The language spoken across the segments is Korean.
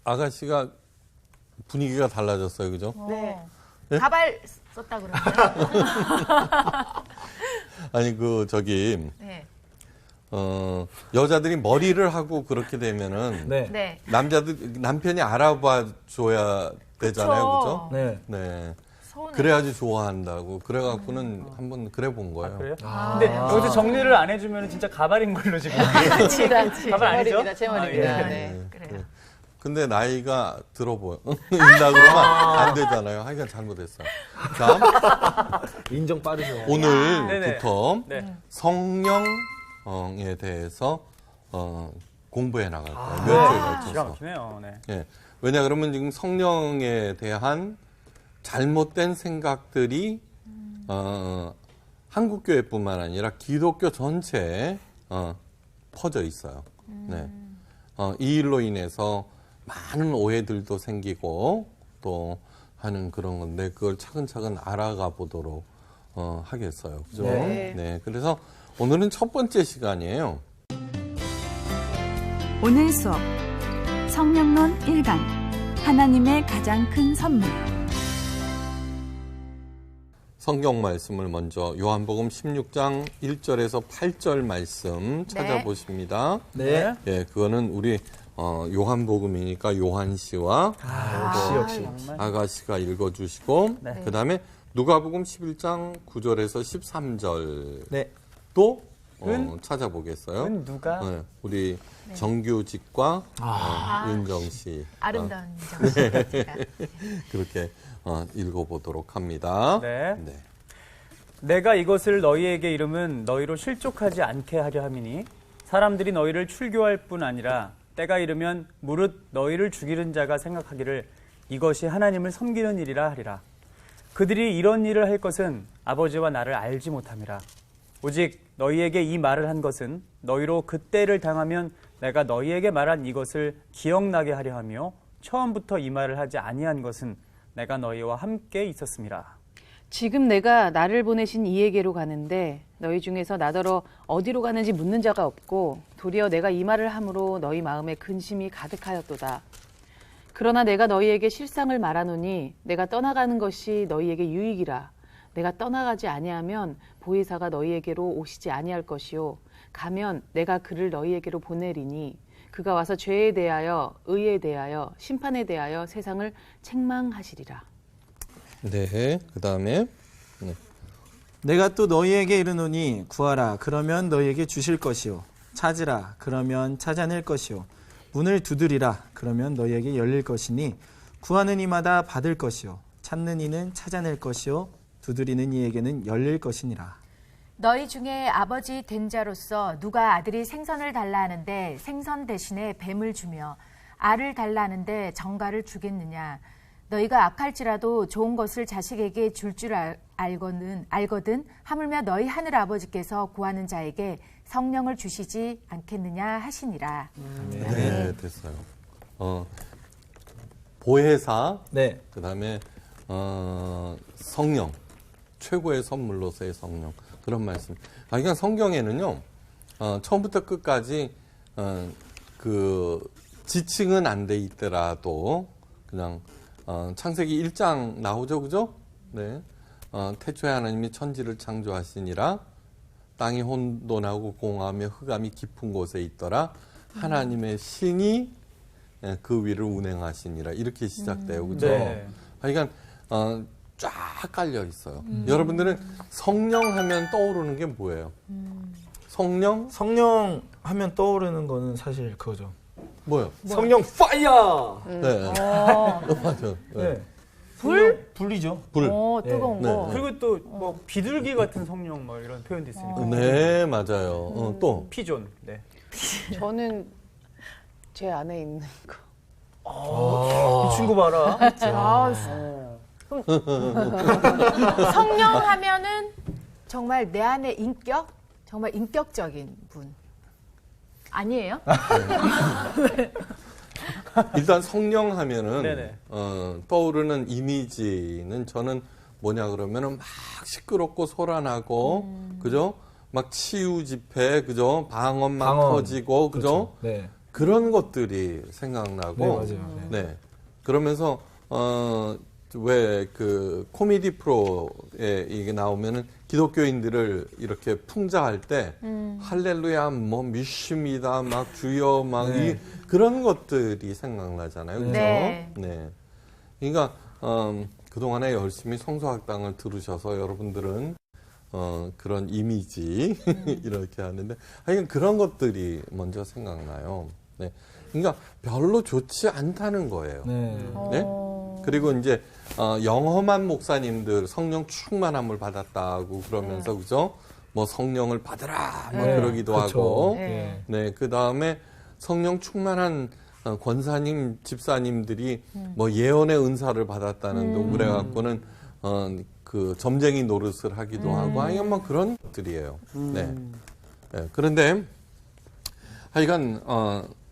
아가씨가 분위기가 달라졌어요, 그죠? 네. 네? 가발 썼다 그러는데. 아니 네. 여자들이 머리를 하고 그렇게 되면은 네. 네. 남편이 알아봐 줘야 되잖아요, 그죠? 네. 네. 서운해. 그래야지 좋아한다고. 그래갖고는 한번 그래 본 거예요. 그래요? 아. 근데 여기서 정리를 안 해주면 진짜 가발인 걸로 지금. 그렇지, 그렇지. 가발 아니죠? 제 머리입니다. 아, 예. 네. 그래요. 근데 나이가 들어 보여. 인다 그러면 안 되잖아요. 하여간 잘못했어요. 자, 인정 빠르죠. 오늘부터 네. 성령에 대해서 공부해 나갈 거예요. 몇 주에 기가 걸쳐서. 막히네요. 네. 예. 왜냐 그러면 지금 성령에 대한 잘못된 생각들이 한국 교회뿐만 아니라 기독교 전체에 퍼져 있어요. 네. 이 일로 인해서 많은 오해들도 생기고 또 하는 그런 건데 그걸 차근차근 알아가 보도록 하겠어요. 그죠? 네. 네. 그래서 오늘은 첫 번째 시간이에요. 오늘 수업 성령론 1강 하나님의 가장 큰 선물. 성경 말씀을 먼저 요한복음 16장 1절에서 8절 말씀 찾아보십니다. 네. 예, 그거는 우리 요한복음이니까 요한 씨와 역시. 아가씨가 읽어주시고 네. 그다음에 누가복음 11장 9절에서 13절 네. 또 은? 찾아보겠어요. 은 누가? 네, 우리 정규직과 윤정 씨 아름다운 정씨가. 그렇게 읽어보도록 합니다. 네. 내가 이것을 너희에게 이름은 너희로 실족하지 않게 하려 함이니 사람들이 너희를 출교할 뿐 아니라 때가 이르면 무릇 너희를 죽이는 자가 생각하기를 이것이 하나님을 섬기는 일이라 하리라. 그들이 이런 일을 할 것은 아버지와 나를 알지 못함이라. 오직 너희에게 이 말을 한 것은 너희로 그때를 당하면 내가 너희에게 말한 이것을 기억나게 하려 하며 처음부터 이 말을 하지 아니한 것은 내가 너희와 함께 있었음이라. 지금 내가 나를 보내신 이에게로 가는데 너희 중에서 나더러 어디로 가는지 묻는 자가 없고 도리어 내가 이 말을 함으로 너희 마음에 근심이 가득하였도다. 그러나 내가 너희에게 실상을 말하노니 내가 떠나가는 것이 너희에게 유익이라. 내가 떠나가지 아니하면 보혜사가 너희에게로 오시지 아니할 것이요 가면 내가 그를 너희에게로 보내리니 그가 와서 죄에 대하여 의에 대하여 심판에 대하여 세상을 책망하시리라. 네, 그 다음에 내가 또 너희에게 이르노니 구하라 그러면 너희에게 주실 것이요 찾으라 그러면 찾아낼 것이요 문을 두드리라 그러면 너희에게 열릴 것이니 구하는 이마다 받을 것이요 찾는 이는 찾아낼 것이요 두드리는 이에게는 열릴 것이니라. 너희 중에 아버지 된 자로서 누가 아들이 생선을 달라 하는데 생선 대신에 뱀을 주며 알을 달라 하는데 정갈을 주겠느냐. 너희가 악할지라도 좋은 것을 자식에게 줄 줄 알거든 하물며 너희 하늘 아버지께서 구하는 자에게 성령을 주시지 않겠느냐 하시니라. 네, 됐어요. 보혜사, 네. 그 다음에 성령, 최고의 선물로서의 성령 그런 말씀. 그러니까 성경에는요 처음부터 끝까지 그 지칭은 안 돼 있더라도 그냥 창세기 1장 나오죠, 그죠? 네. 태초에 하나님이 천지를 창조하시니라 땅이 혼돈하고 공하며 흑암이 깊은 곳에 있더라 하나님의 신이 그 위를 운행하시니라 이렇게 시작돼요, 그죠? 네. 그러니까 쫙 깔려 있어요. 여러분들은 성령 하면 떠오르는 게 뭐예요? 성령? 성령 하면 떠오르는 거는 사실 그거죠. 뭐요? 성령 파이어! 네. 맞아. 네. 불이죠. 불. 뜨거운 네. 거. 그리고 또 뭐 비둘기 같은 성령 뭐 이런 표현도 있으니까. 네, 맞아요. 또 피존. 네. 저는 제 안에 있는 거. 이 친구 봐라. 성령 하면은 정말 내 안에 인격? 정말 인격적인 분. 아니에요? 일단 성령 하면은 네네. 떠오르는 이미지는 저는 뭐냐 그러면은 막 시끄럽고 소란하고 그죠? 막 치유 집회 그죠? 방언 막 터지고 그죠? 그렇죠. 네. 그런 것들이 생각나고 네, 맞아요. 네. 네. 그러면서 왜 그 코미디 프로에 이게 나오면은 기독교인들을 이렇게 풍자할 때 할렐루야 뭐 미십니다 막 주여 막 네. 그런 것들이 생각나잖아요. 그렇죠? 네. 네. 그러니까 그동안에 열심히 성서학당을 들으셔서 여러분들은 그런 이미지 이렇게 하는데 하여간 그런 것들이 먼저 생각나요. 네. 그러니까 별로 좋지 않다는 거예요. 네. 네? 그리고 이제 영험한 목사님들 성령 충만함을 받았다고 그러면서 그죠? 뭐 성령을 받으라 뭐 네, 그러기도 그렇죠. 하고 네. 네, 그다음에 성령 충만한 권사님, 집사님들이 뭐 예언의 은사를 받았다는 둥 그래갖고는 그 점쟁이 노릇을 하기도 하고 하여간 뭐 그런 것들이에요. 네. 네. 그런데 하여간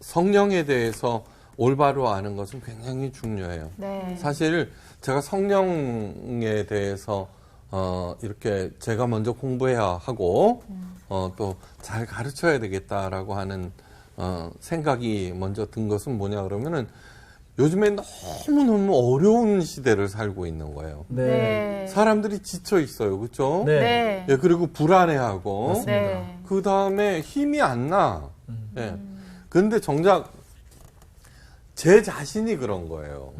성령에 대해서 올바로 아는 것은 굉장히 중요해요. 네. 사실 제가 성령에 대해서 이렇게 제가 먼저 공부해야 하고 또 잘 가르쳐야 되겠다라고 하는 생각이 먼저 든 것은 뭐냐 그러면은 요즘에 너무너무 어려운 시대를 살고 있는 거예요. 네. 사람들이 지쳐 있어요. 그렇죠? 네. 네. 예, 그리고 불안해하고 맞습니다. 네. 그 다음에 힘이 안 나. 예. 근데 정작 제 자신이 그런 거예요.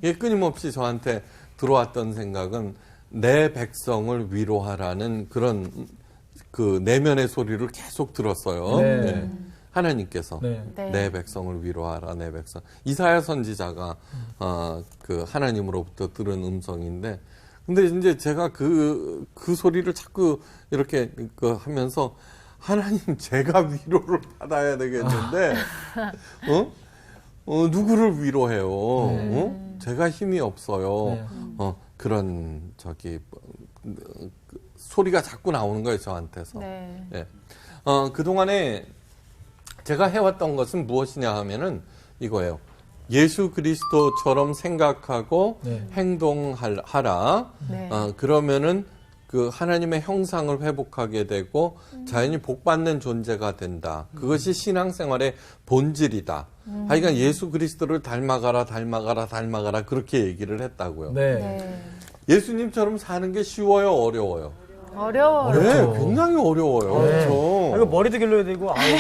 예, 끊임없이 저한테 들어왔던 생각은 내 백성을 위로하라는 그런 그 내면의 소리를 계속 들었어요. 네. 예. 하나님께서 네. 네. 내 백성을 위로하라, 내 백성. 이사야 선지자가 그 하나님으로부터 들은 음성인데, 근데 이제 제가 그 소리를 자꾸 이렇게 하면서 하나님 제가 위로를 받아야 되겠는데, 누구를 위로해요? 제가 힘이 없어요. 네. 그런 소리가 자꾸 나오는 거예요, 저한테서. 네. 예. 그동안에 제가 해왔던 것은 무엇이냐 하면은 이거예요. 예수 그리스도처럼 생각하고 네. 행동하라. 네. 그러면은 그 하나님의 형상을 회복하게 되고 자연히 복받는 존재가 된다. 그것이 신앙생활의 본질이다. 하여간 예수 그리스도를 닮아가라 그렇게 얘기를 했다고요. 네. 네. 예수님처럼 사는 게 쉬워요, 어려워요? 어려워요. 어렵죠. 네, 굉장히 어려워요. 네. 그렇죠? 이거 머리도 길러야 되고 아유,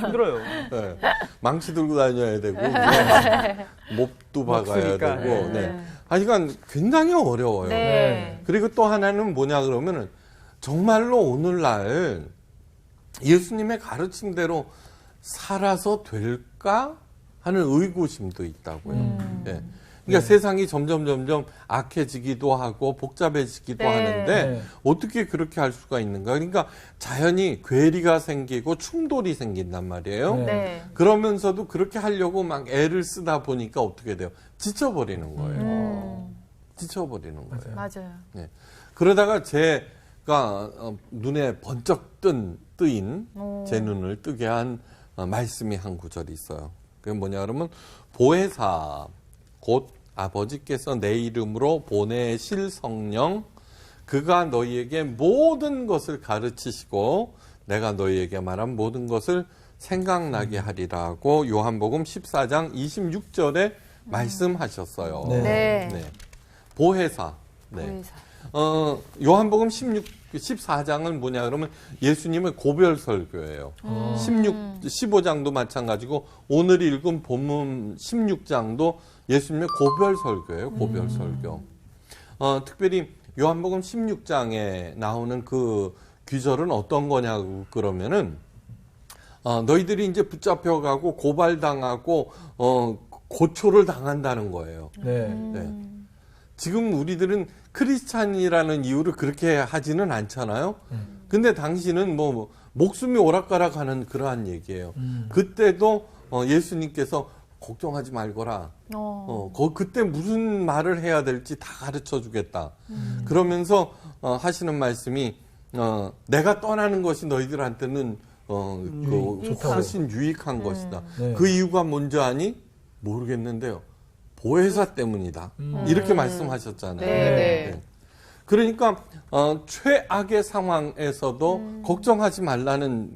힘들어요. 네. 망치 들고 다녀야 되고 몹도 박아야 먹으니까. 되고. 네. 네. 하여간 굉장히 어려워요. 네. 그리고 또 하나는 뭐냐 그러면은 정말로 오늘날 예수님의 가르침대로 살아서 될까 하는 의구심도 있다고요. 예. 그러니까 세상이 점점 악해지기도 하고 복잡해지기도 네. 하는데 네. 어떻게 그렇게 할 수가 있는가? 그러니까 자연히 괴리가 생기고 충돌이 생긴단 말이에요. 네. 네. 그러면서도 그렇게 하려고 막 애를 쓰다 보니까 어떻게 돼요? 지쳐버리는 거예요. 지쳐버리는 거예요. 맞아요. 네. 그러다가 제가 눈에 번쩍 뜨인 제 눈을 뜨게 한 말씀이 한 구절이 있어요. 그게 뭐냐 그러면 보혜사 곧 아버지께서 내 이름으로 보내실 성령 그가 너희에게 모든 것을 가르치시고 내가 너희에게 말한 모든 것을 생각나게 하리라고 요한복음 14장 26절에 말씀하셨어요. 네. 네. 네. 보혜사. 네. 보혜사. 요한복음 14장은 뭐냐 그러면 예수님의 고별 설교예요. 15장도 마찬가지고 오늘 읽은 본문 16장도 예수님의 고별 설교예요. 고별 설교. 특별히 요한복음 16장에 나오는 그 귀절은 어떤 거냐고 그러면은 너희들이 이제 붙잡혀가고 고발당하고 고초를 당한다는 거예요. 네. 네. 지금 우리들은 크리스찬이라는 이유를 그렇게 하지는 않잖아요. 근데 당신은 뭐 목숨이 오락가락하는 그러한 얘기예요. 그때도 예수님께서 걱정하지 말거라. 그때 무슨 말을 해야 될지 다 가르쳐 주겠다. 그러면서 하시는 말씀이 내가 떠나는 것이 너희들한테는 훨씬 유익한 것이다. 네. 그 이유가 뭔지 아니? 모르겠는데요. 보혜사 때문이다. 이렇게 말씀하셨잖아요. 네. 그러니까 최악의 상황에서도 걱정하지 말라는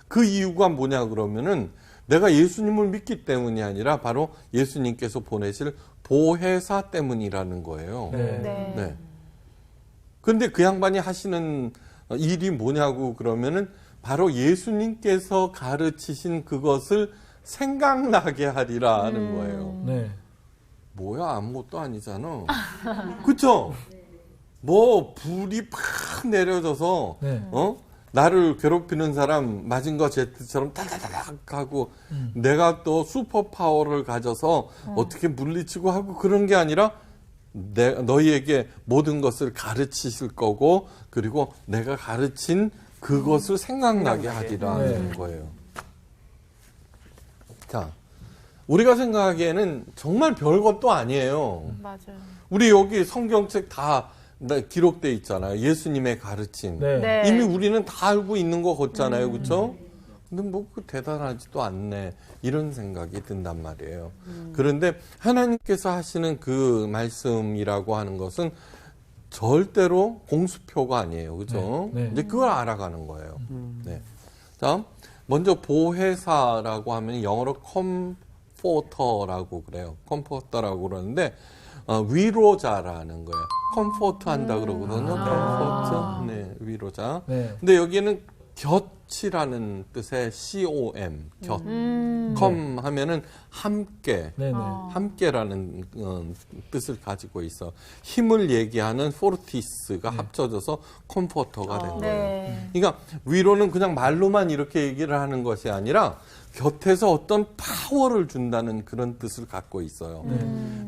그 이유가 뭐냐 그러면은 내가 예수님을 믿기 때문이 아니라 바로 예수님께서 보내실 보혜사 때문이라는 거예요. 네. 네. 근데 그 양반이 하시는 일이 뭐냐고 그러면은 바로 예수님께서 가르치신 그것을 생각나게 하리라 하는 거예요. 네. 뭐야, 아무것도 아니잖아. 그쵸? 뭐 불이 팍 내려져서 네. 나를 괴롭히는 사람 마징거 제트처럼 다다다닥 하고 내가 또 슈퍼 파워를 가져서 어떻게 물리치고 하고 그런 게 아니라 너희에게 모든 것을 가르치실 거고 그리고 내가 가르친 그것을 생각나게 하리라는 거예요. 자, 우리가 생각하기에는 정말 별것도 아니에요. 맞아요. 우리 여기 성경책 다 기록돼 있잖아요. 예수님의 가르침. 네. 네. 이미 우리는 다 알고 있는 거 같잖아요. 그렇죠? 근데 뭐 대단하지도 않네. 이런 생각이 든단 말이에요. 그런데 하나님께서 하시는 그 말씀이라고 하는 것은 절대로 공수표가 아니에요. 그죠? 네. 네. 이제 그걸 알아가는 거예요. 네. 자, 먼저 보혜사라고 하면 영어로 컴포터라고 그래요. 컴포터라고 그러는데 위로자라는 거예요. 컴포트 한다 그러거든요. 컴포트. 네, 위로자. 네. 근데 여기는 곁이라는 뜻의 COM, 곁. 컴 하면은 함께. 네네. 함께라는 뜻을 가지고 있어. 힘을 얘기하는 포르티스가 합쳐져서 컴포터가 된 거예요. 네. 그러니까 위로는 그냥 말로만 이렇게 얘기를 하는 것이 아니라 곁에서 어떤 파워를 준다는 그런 뜻을 갖고 있어요.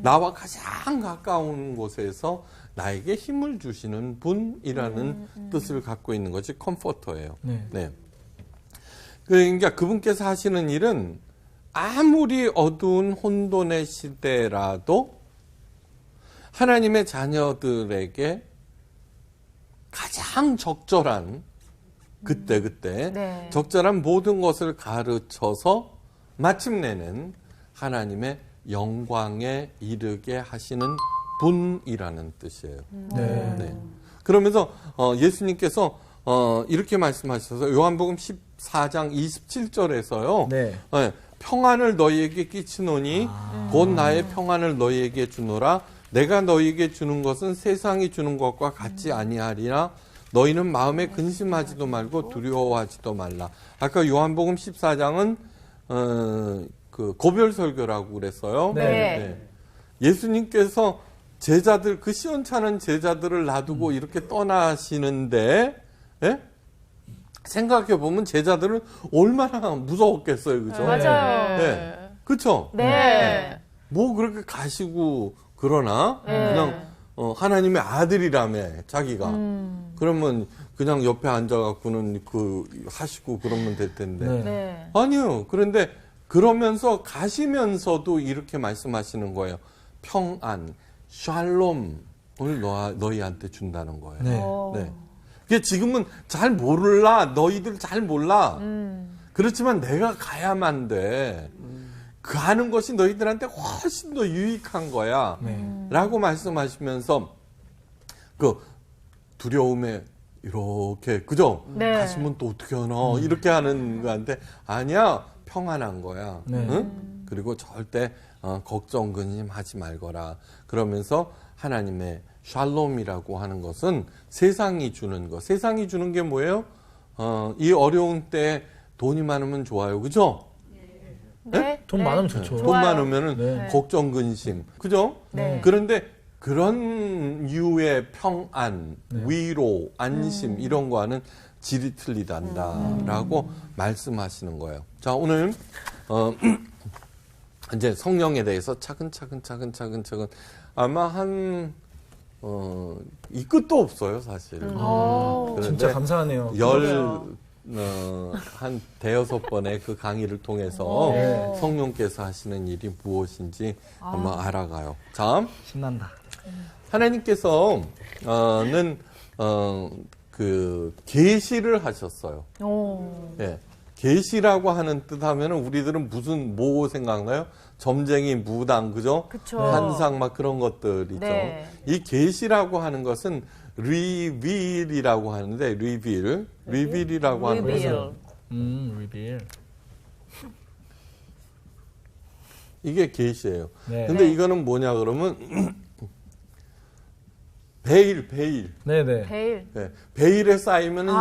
나와 가장 가까운 곳에서 나에게 힘을 주시는 분이라는 뜻을 갖고 있는 것이 컴포터예요. 네. 네. 그러니까 그분께서 하시는 일은 아무리 어두운 혼돈의 시대라도 하나님의 자녀들에게 가장 적절한 그때 네. 적절한 모든 것을 가르쳐서 마침내는 하나님의 영광에 이르게 하시는 분이라는 뜻이에요. 네. 네. 그러면서 예수님께서 이렇게 말씀하셔서 요한복음 14장 27절에서요. 네. 평안을 너희에게 끼치노니 곧 나의 평안을 너희에게 주노라. 내가 너희에게 주는 것은 세상이 주는 것과 같지 아니하리라. 너희는 마음에 근심하지도 말고 두려워하지도 말라. 아까 요한복음 14장은 그 고별설교라고 그랬어요. 네. 예수님께서 제자들 그 시원찮은 제자들을 놔두고 이렇게 떠나시는데 생각해 보면 제자들은 얼마나 무서웠겠어요, 그죠? 맞아요. 네. 그렇죠? 네. 뭐 그렇게 가시고 그러나 그냥 하나님의 아들이라며 자기가 그러면 그냥 옆에 앉아갖고는 그 하시고 그러면 될 텐데 네. 네. 아니요. 그런데 그러면서 가시면서도 이렇게 말씀하시는 거예요. 평안, 샬롬을 너희한테 준다는 거예요. 네. 네. 그게 지금은 잘 몰라. 너희들 잘 몰라. 그렇지만 내가 가야만 돼. 가는 것이 너희들한테 훨씬 더 유익한 거야. 네. 라고 말씀하시면서 그 두려움에 이렇게 그죠? 네. 가시면 또 어떻게 하나 이렇게 하는 거한테 아니야. 평안한 거야. 네. 응? 그리고 절대 걱정 근심하지 말거라. 그러면서 하나님의 샬롬이라고 하는 것은 세상이 주는 것. 세상이 주는 게 뭐예요? 이 어려운 때 돈이 많으면 좋아요. 그죠? 네. 돈 많으면 좋죠. 돈 좋아요. 많으면은 네. 걱정 근심. 그죠? 네. 그런데 그런 유의 평안, 위로, 안심 이런 거와는 질이 틀리단다라고 말씀하시는 거예요. 자, 오늘 이제 성령에 대해서 차근차근 아마 한 이 끝도 없어요, 사실. 그런데 진짜 감사하네요. 한 대여섯 번의 그 강의를 통해서 네. 성령께서 하시는 일이 무엇인지 한번 알아가요. 자, 신난다. 하나님께서는 그 계시를 하셨어요. 예. 계시라고 하는 뜻 하면은 우리들은 뭐 생각나요? 점쟁이, 무당, 그죠? 그쵸. 환상 막 그런 것들이죠. 네. 이 계시라고 하는 것은 리빌이라고 하는데 리빌이라고 하는 것은 reveal. 이게 계시예요. 네. 근데 이거는 뭐냐 그러면 베일. 네네. 베일. 네. 베일에 쌓이면은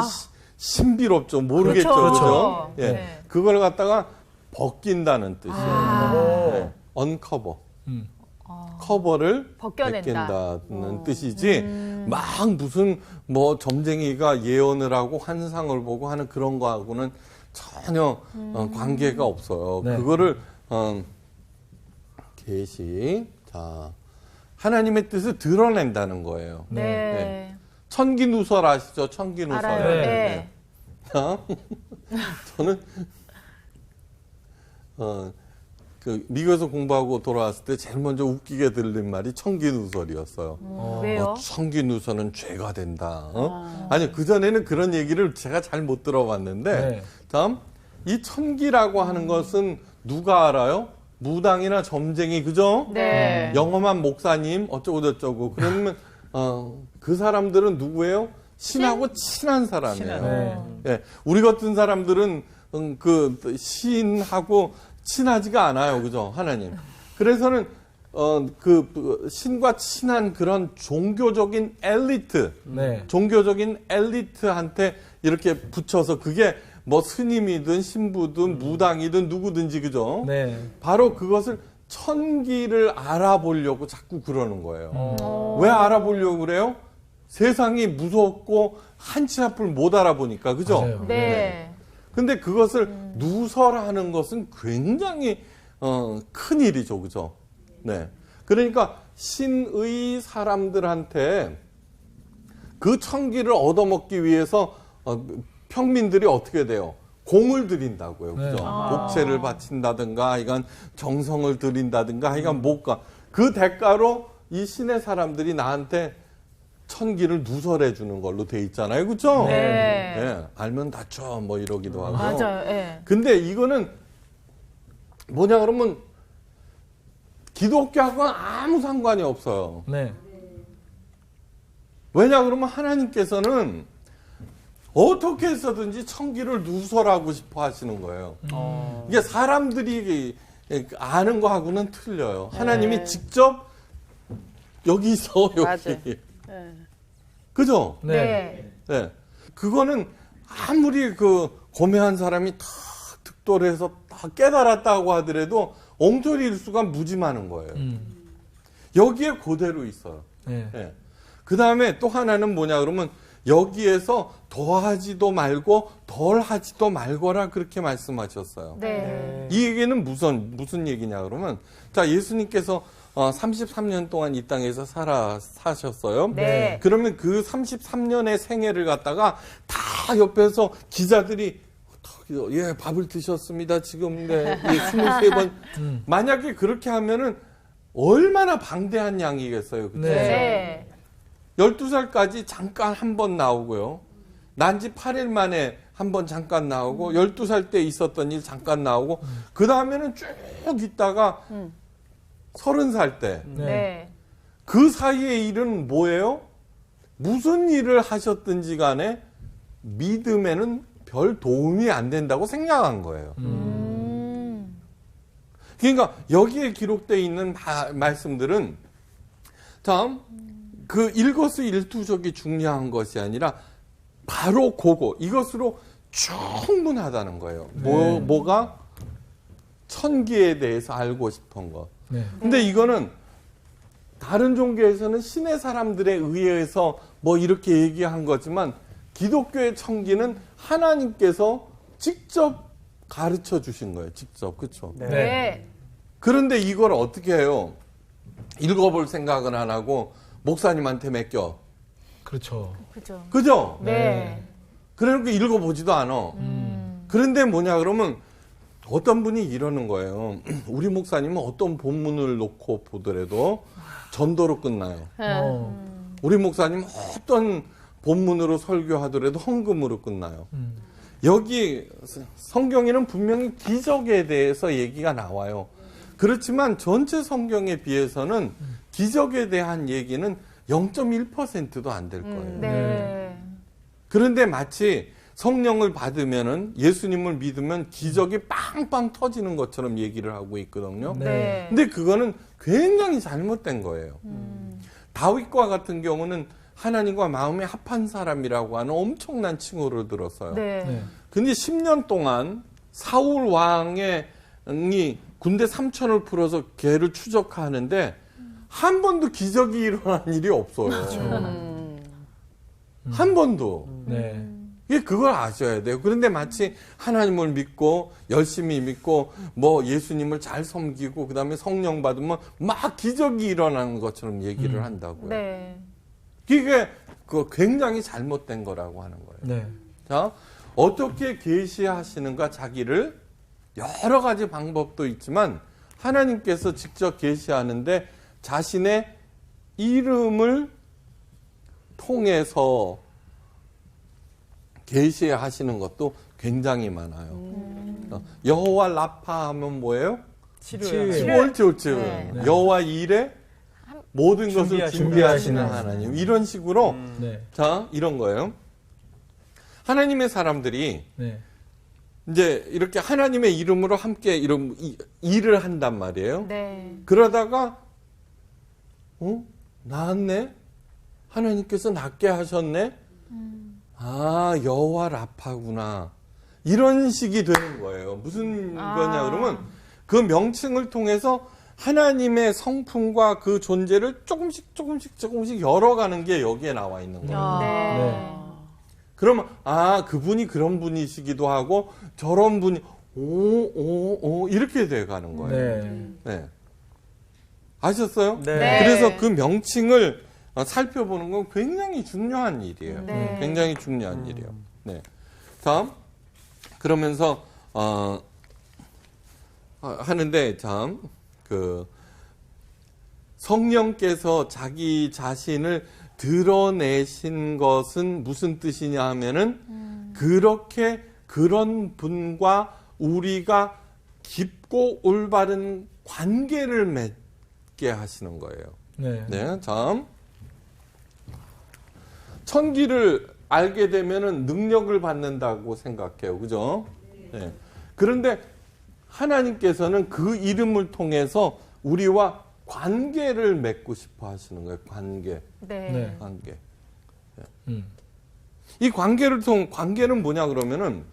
신비롭죠. 모르겠죠. 그렇죠. 그죠? 예. 네. 그걸 갖다가 벗긴다는 뜻이에요. 네. 언커버. 커버를 벗겨낸다. 벗긴다는 뜻이지 막 무슨 뭐 점쟁이가 예언을 하고 환상을 보고 하는 그런 거하고는 전혀 관계가 없어요. 네. 그거를 계시 자 하나님의 뜻을 드러낸다는 거예요. 네. 천기누설 아시죠? 천기누설. 알아요. 네. 네. 자, 저는 그 미국에서 공부하고 돌아왔을 때 제일 먼저 웃기게 들린 말이 천기누설이었어요. 왜요? 천기누설은 죄가 된다. 아니 그 전에는 그런 얘기를 제가 잘 못 들어봤는데, 네. 다음 이 천기라고 하는 것은 누가 알아요? 무당이나 점쟁이 그죠? 네. 영험한 목사님 어쩌고 저쩌고 그러면 그 사람들은 누구예요? 신하고 친한 사람이에요. 네. 예, 우리 같은 사람들은 그 신하고 친하지가 않아요, 그죠? 하나님. 그래서는 그 신과 친한 그런 종교적인 엘리트, 네. 종교적인 엘리트한테 이렇게 붙여서 그게 뭐 스님이든 신부든 무당이든 누구든지 그죠? 네. 바로 그것을 천기를 알아보려고 자꾸 그러는 거예요. 왜 알아보려고 그래요? 세상이 무섭고 한치 앞을 못 알아보니까 그죠? 맞아요. 네. 근데 그것을 누설하는 것은 굉장히 큰 일이죠, 그죠? 네. 그러니까 신의 사람들한테 그 천기를 얻어먹기 위해서 평민들이 어떻게 돼요? 공을 들인다고요, 그죠? 네. 복채를 바친다든가, 하여간 정성을 들인다든가, 하여간 뭐가 그 대가로 이 신의 사람들이 나한테 천기를 누설해 주는 걸로 돼 있잖아요, 그죠? 네. 네, 알면 다쳐 뭐 이러기도 하고. 맞아요. 네. 근데 이거는 뭐냐 그러면 기독교하고는 아무 상관이 없어요. 네. 왜냐 그러면 하나님께서는 어떻게 해서든지 천기를 누설하고 싶어 하시는 거예요. 이게 사람들이 아는 거하고는 틀려요. 하나님이 직접 여기 있어, 여기. 맞아요. 네. 그죠? 네. 네. 그거는 아무리 그 고매한 사람이 다 득도해서 다 깨달았다고 하더라도 엉터리 일수가 무지 많은 거예요. 여기에 그대로 있어요. 네. 네. 그 다음에 또 하나는 뭐냐 그러면 여기에서 더하지도 말고 덜하지도 말거라 그렇게 말씀하셨어요. 네. 이 얘기는 무슨 얘기냐 그러면 자 예수님께서 33년 동안 이 땅에서 사셨어요. 네. 그러면 그 33년의 생애를 갖다가 다 옆에서 기자들이 예 밥을 드셨습니다. 지금 네, 예, 23번 만약에 그렇게 하면은 얼마나 방대한 양이겠어요. 그죠? 네. 12살까지 잠깐 한 번 나오고요. 난지 8일 만에 한 번 잠깐 나오고 12살 때 있었던 일 잠깐 나오고 그 다음에는 쭉 있다가 30살 때 네. 그 사이의 일은 뭐예요? 무슨 일을 하셨든지 간에 믿음에는 별 도움이 안 된다고 생각한 거예요. 그러니까 여기에 기록되어 있는 말씀들은 참 그 일거수일투족이 중요한 것이 아니라 바로 그거 이것으로 충분하다는 거예요. 뭐가 천기에 대해서 알고 싶은 것. 네. 근데 이거는 다른 종교에서는 신의 사람들에 의해서 뭐 이렇게 얘기한 거지만 기독교의 천기는 하나님께서 직접 가르쳐 주신 거예요. 직접. 그렇죠? 네. 네. 그런데 이걸 어떻게 해요? 읽어볼 생각은 안 하고 목사님한테 맡겨. 그렇죠. 그죠. 그죠? 네. 그러니까 읽어보지도 않아. 그런데 뭐냐 그러면 어떤 분이 이러는 거예요. 우리 목사님은 어떤 본문을 놓고 보더라도 전도로 끝나요. 우리 목사님은 어떤 본문으로 설교하더라도 헌금으로 끝나요. 여기 성경에는 분명히 기적에 대해서 얘기가 나와요. 그렇지만 전체 성경에 비해서는 기적에 대한 얘기는 0.1%도 안 될 거예요. 네. 그런데 마치 성령을 받으면은 예수님을 믿으면 기적이 빵빵 터지는 것처럼 얘기를 하고 있거든요. 네. 근데 그거는 굉장히 잘못된 거예요. 다윗과 같은 경우는 하나님과 마음이 합한 사람이라고 하는 엄청난 칭호를 들었어요. 네. 네. 근데 10년 동안 사울 왕이 군대 3천을 풀어서 걔를 추적하는데 한 번도 기적이 일어난 일이 없어요. 한 번도. 네. 이게 그걸 아셔야 돼요. 그런데 마치 하나님을 믿고 열심히 믿고 뭐 예수님을 잘 섬기고 그다음에 성령 받으면 막 기적이 일어나는 것처럼 얘기를 한다고요. 네. 이게 그 굉장히 잘못된 거라고 하는 거예요. 네. 자, 어떻게 계시하시는가 자기를 여러 가지 방법도 있지만 하나님께서 직접 계시하는데 자신의 이름을 통해서 계시하시는 것도 굉장히 많아요. 여호와 라파 하면 뭐예요? 치료예요. 옳지. 네. 여호와 일에 모든 것을 준비하시는 준비하시는 하나님. 이런 식으로 네. 자, 이런 거예요. 하나님의 사람들이 네. 이제 이렇게 하나님의 이름으로 함께 이런 일을 한단 말이에요. 네. 그러다가 나았네? 하나님께서 낫게 하셨네? 아, 여호와 라파구나. 이런 식이 되는 거예요. 무슨 거냐 그러면 그 명칭을 통해서 하나님의 성품과 그 존재를 조금씩 열어가는 게 여기에 나와 있는 거예요. 네. 그러면 그분이 그런 분이시기도 하고 저런 분이 이렇게 돼 가는 거예요. 네. 네. 아셨어요? 네. 그래서 그 명칭을 살펴보는 건 굉장히 중요한 일이에요. 네. 굉장히 중요한 일이에요. 네. 다음 그러면서 하는데 참 그 성령께서 자기 자신을 드러내신 것은 무슨 뜻이냐 하면은 그렇게 그런 분과 우리가 깊고 올바른 관계를 맺게 하시는 거예요. 네. 네, 다음 천기를 알게 되면은 능력을 받는다고 생각해요, 그죠? 네. 그런데 하나님께서는 그 이름을 통해서 우리와 관계를 맺고 싶어 하시는 거예요. 관계. 네. 네. 관계. 이 관계는 뭐냐 그러면은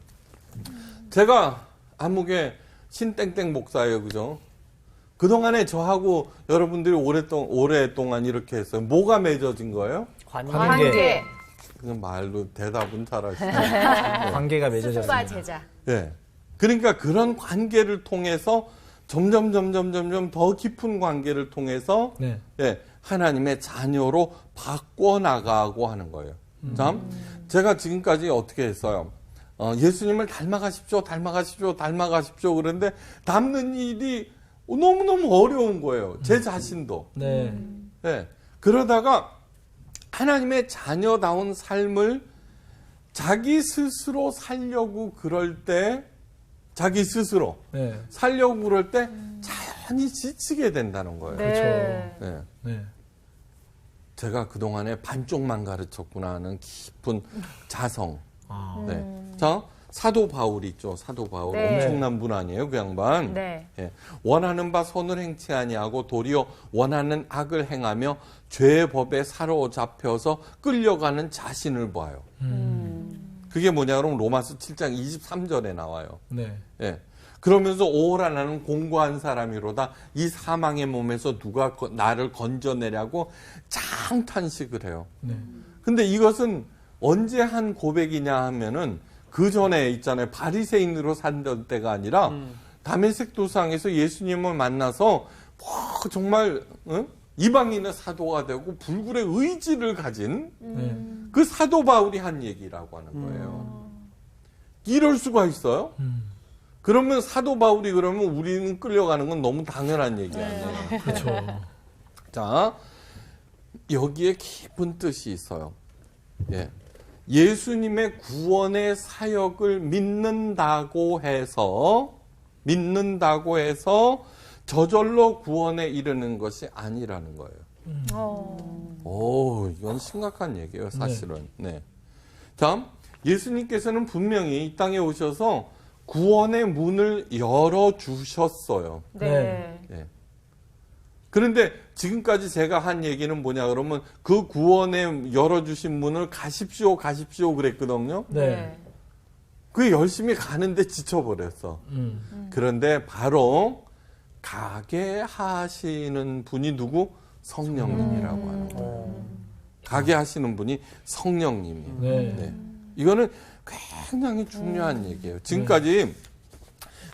제가 암흑의 신땡땡 목사예요, 그죠? 그동안에 저하고 여러분들이 오랫동안 이렇게 했어요. 뭐가 맺어진 거예요? 관계. 그냥 말로 대답은 잘하시네. 관계가 스승과 맺어졌습니다. 제자. 예. 그러니까 그런 관계를 통해서 점점 더 깊은 관계를 통해서 네. 예, 하나님의 자녀로 바꿔나가고 하는 거예요. 참, 제가 지금까지 어떻게 했어요? 예수님을 닮아가십시오. 그런데 닮는 일이 너무너무 어려운 거예요. 제 자신도. 네. 예. 그러다가 하나님의 자녀다운 삶을 자기 스스로 살려고 그럴 때 네. 살려고 그럴 때 자연히 지치게 된다는 거예요. 네. 네. 네. 제가 그동안에 반쪽만 가르쳤구나 하는 깊은 자성. 아. 네. 자, 사도 바울 있죠. 사도 바울. 네. 엄청난 분 아니에요, 그 양반. 네. 예. 원하는 바 손을 행치 아니하고 도리어 원하는 악을 행하며 죄의 법에 사로잡혀서 끌려가는 자신을 봐요. 그게 뭐냐 그러면 로마서 7장 23절에 나와요. 네. 예. 그러면서 오라 나는 공고한 사람이로다. 이 사망의 몸에서 누가 나를 건져내려고 장탄식을 해요. 네. 근데 이것은 언제 한 고백이냐 하면은 그 전에 있잖아요. 바리새인으로 살던 때가 아니라 다메섹 도상에서 예수님을 만나서 정말 이방인의 사도가 되고 불굴의 의지를 가진 네. 그 사도 바울이 한 얘기라고 하는 거예요. 이럴 수가 있어요? 그러면 사도 바울이 그러면 우리는 끌려가는 건 너무 당연한 얘기 아니에요. 그렇죠. 자, 여기에 깊은 뜻이 있어요. 예. 예수님의 구원의 사역을 믿는다고 해서 저절로 구원에 이르는 것이 아니라는 거예요. 오, 이건 심각한 얘기예요, 사실은. 네. 자, 예수님께서는 분명히 이 땅에 오셔서 구원의 문을 열어주셨어요. 네. 예. 그런데 지금까지 제가 한 얘기는 뭐냐 그러면 그 구원에 열어주신 문을 가십시오 그랬거든요. 네. 그 열심히 가는데 지쳐버렸어. 그런데 바로 가게 하시는 분이 누구? 성령님이라고 하는 거예요. 가게 하시는 분이 성령님이에요. 네. 이거는 굉장히 중요한 얘기예요. 지금까지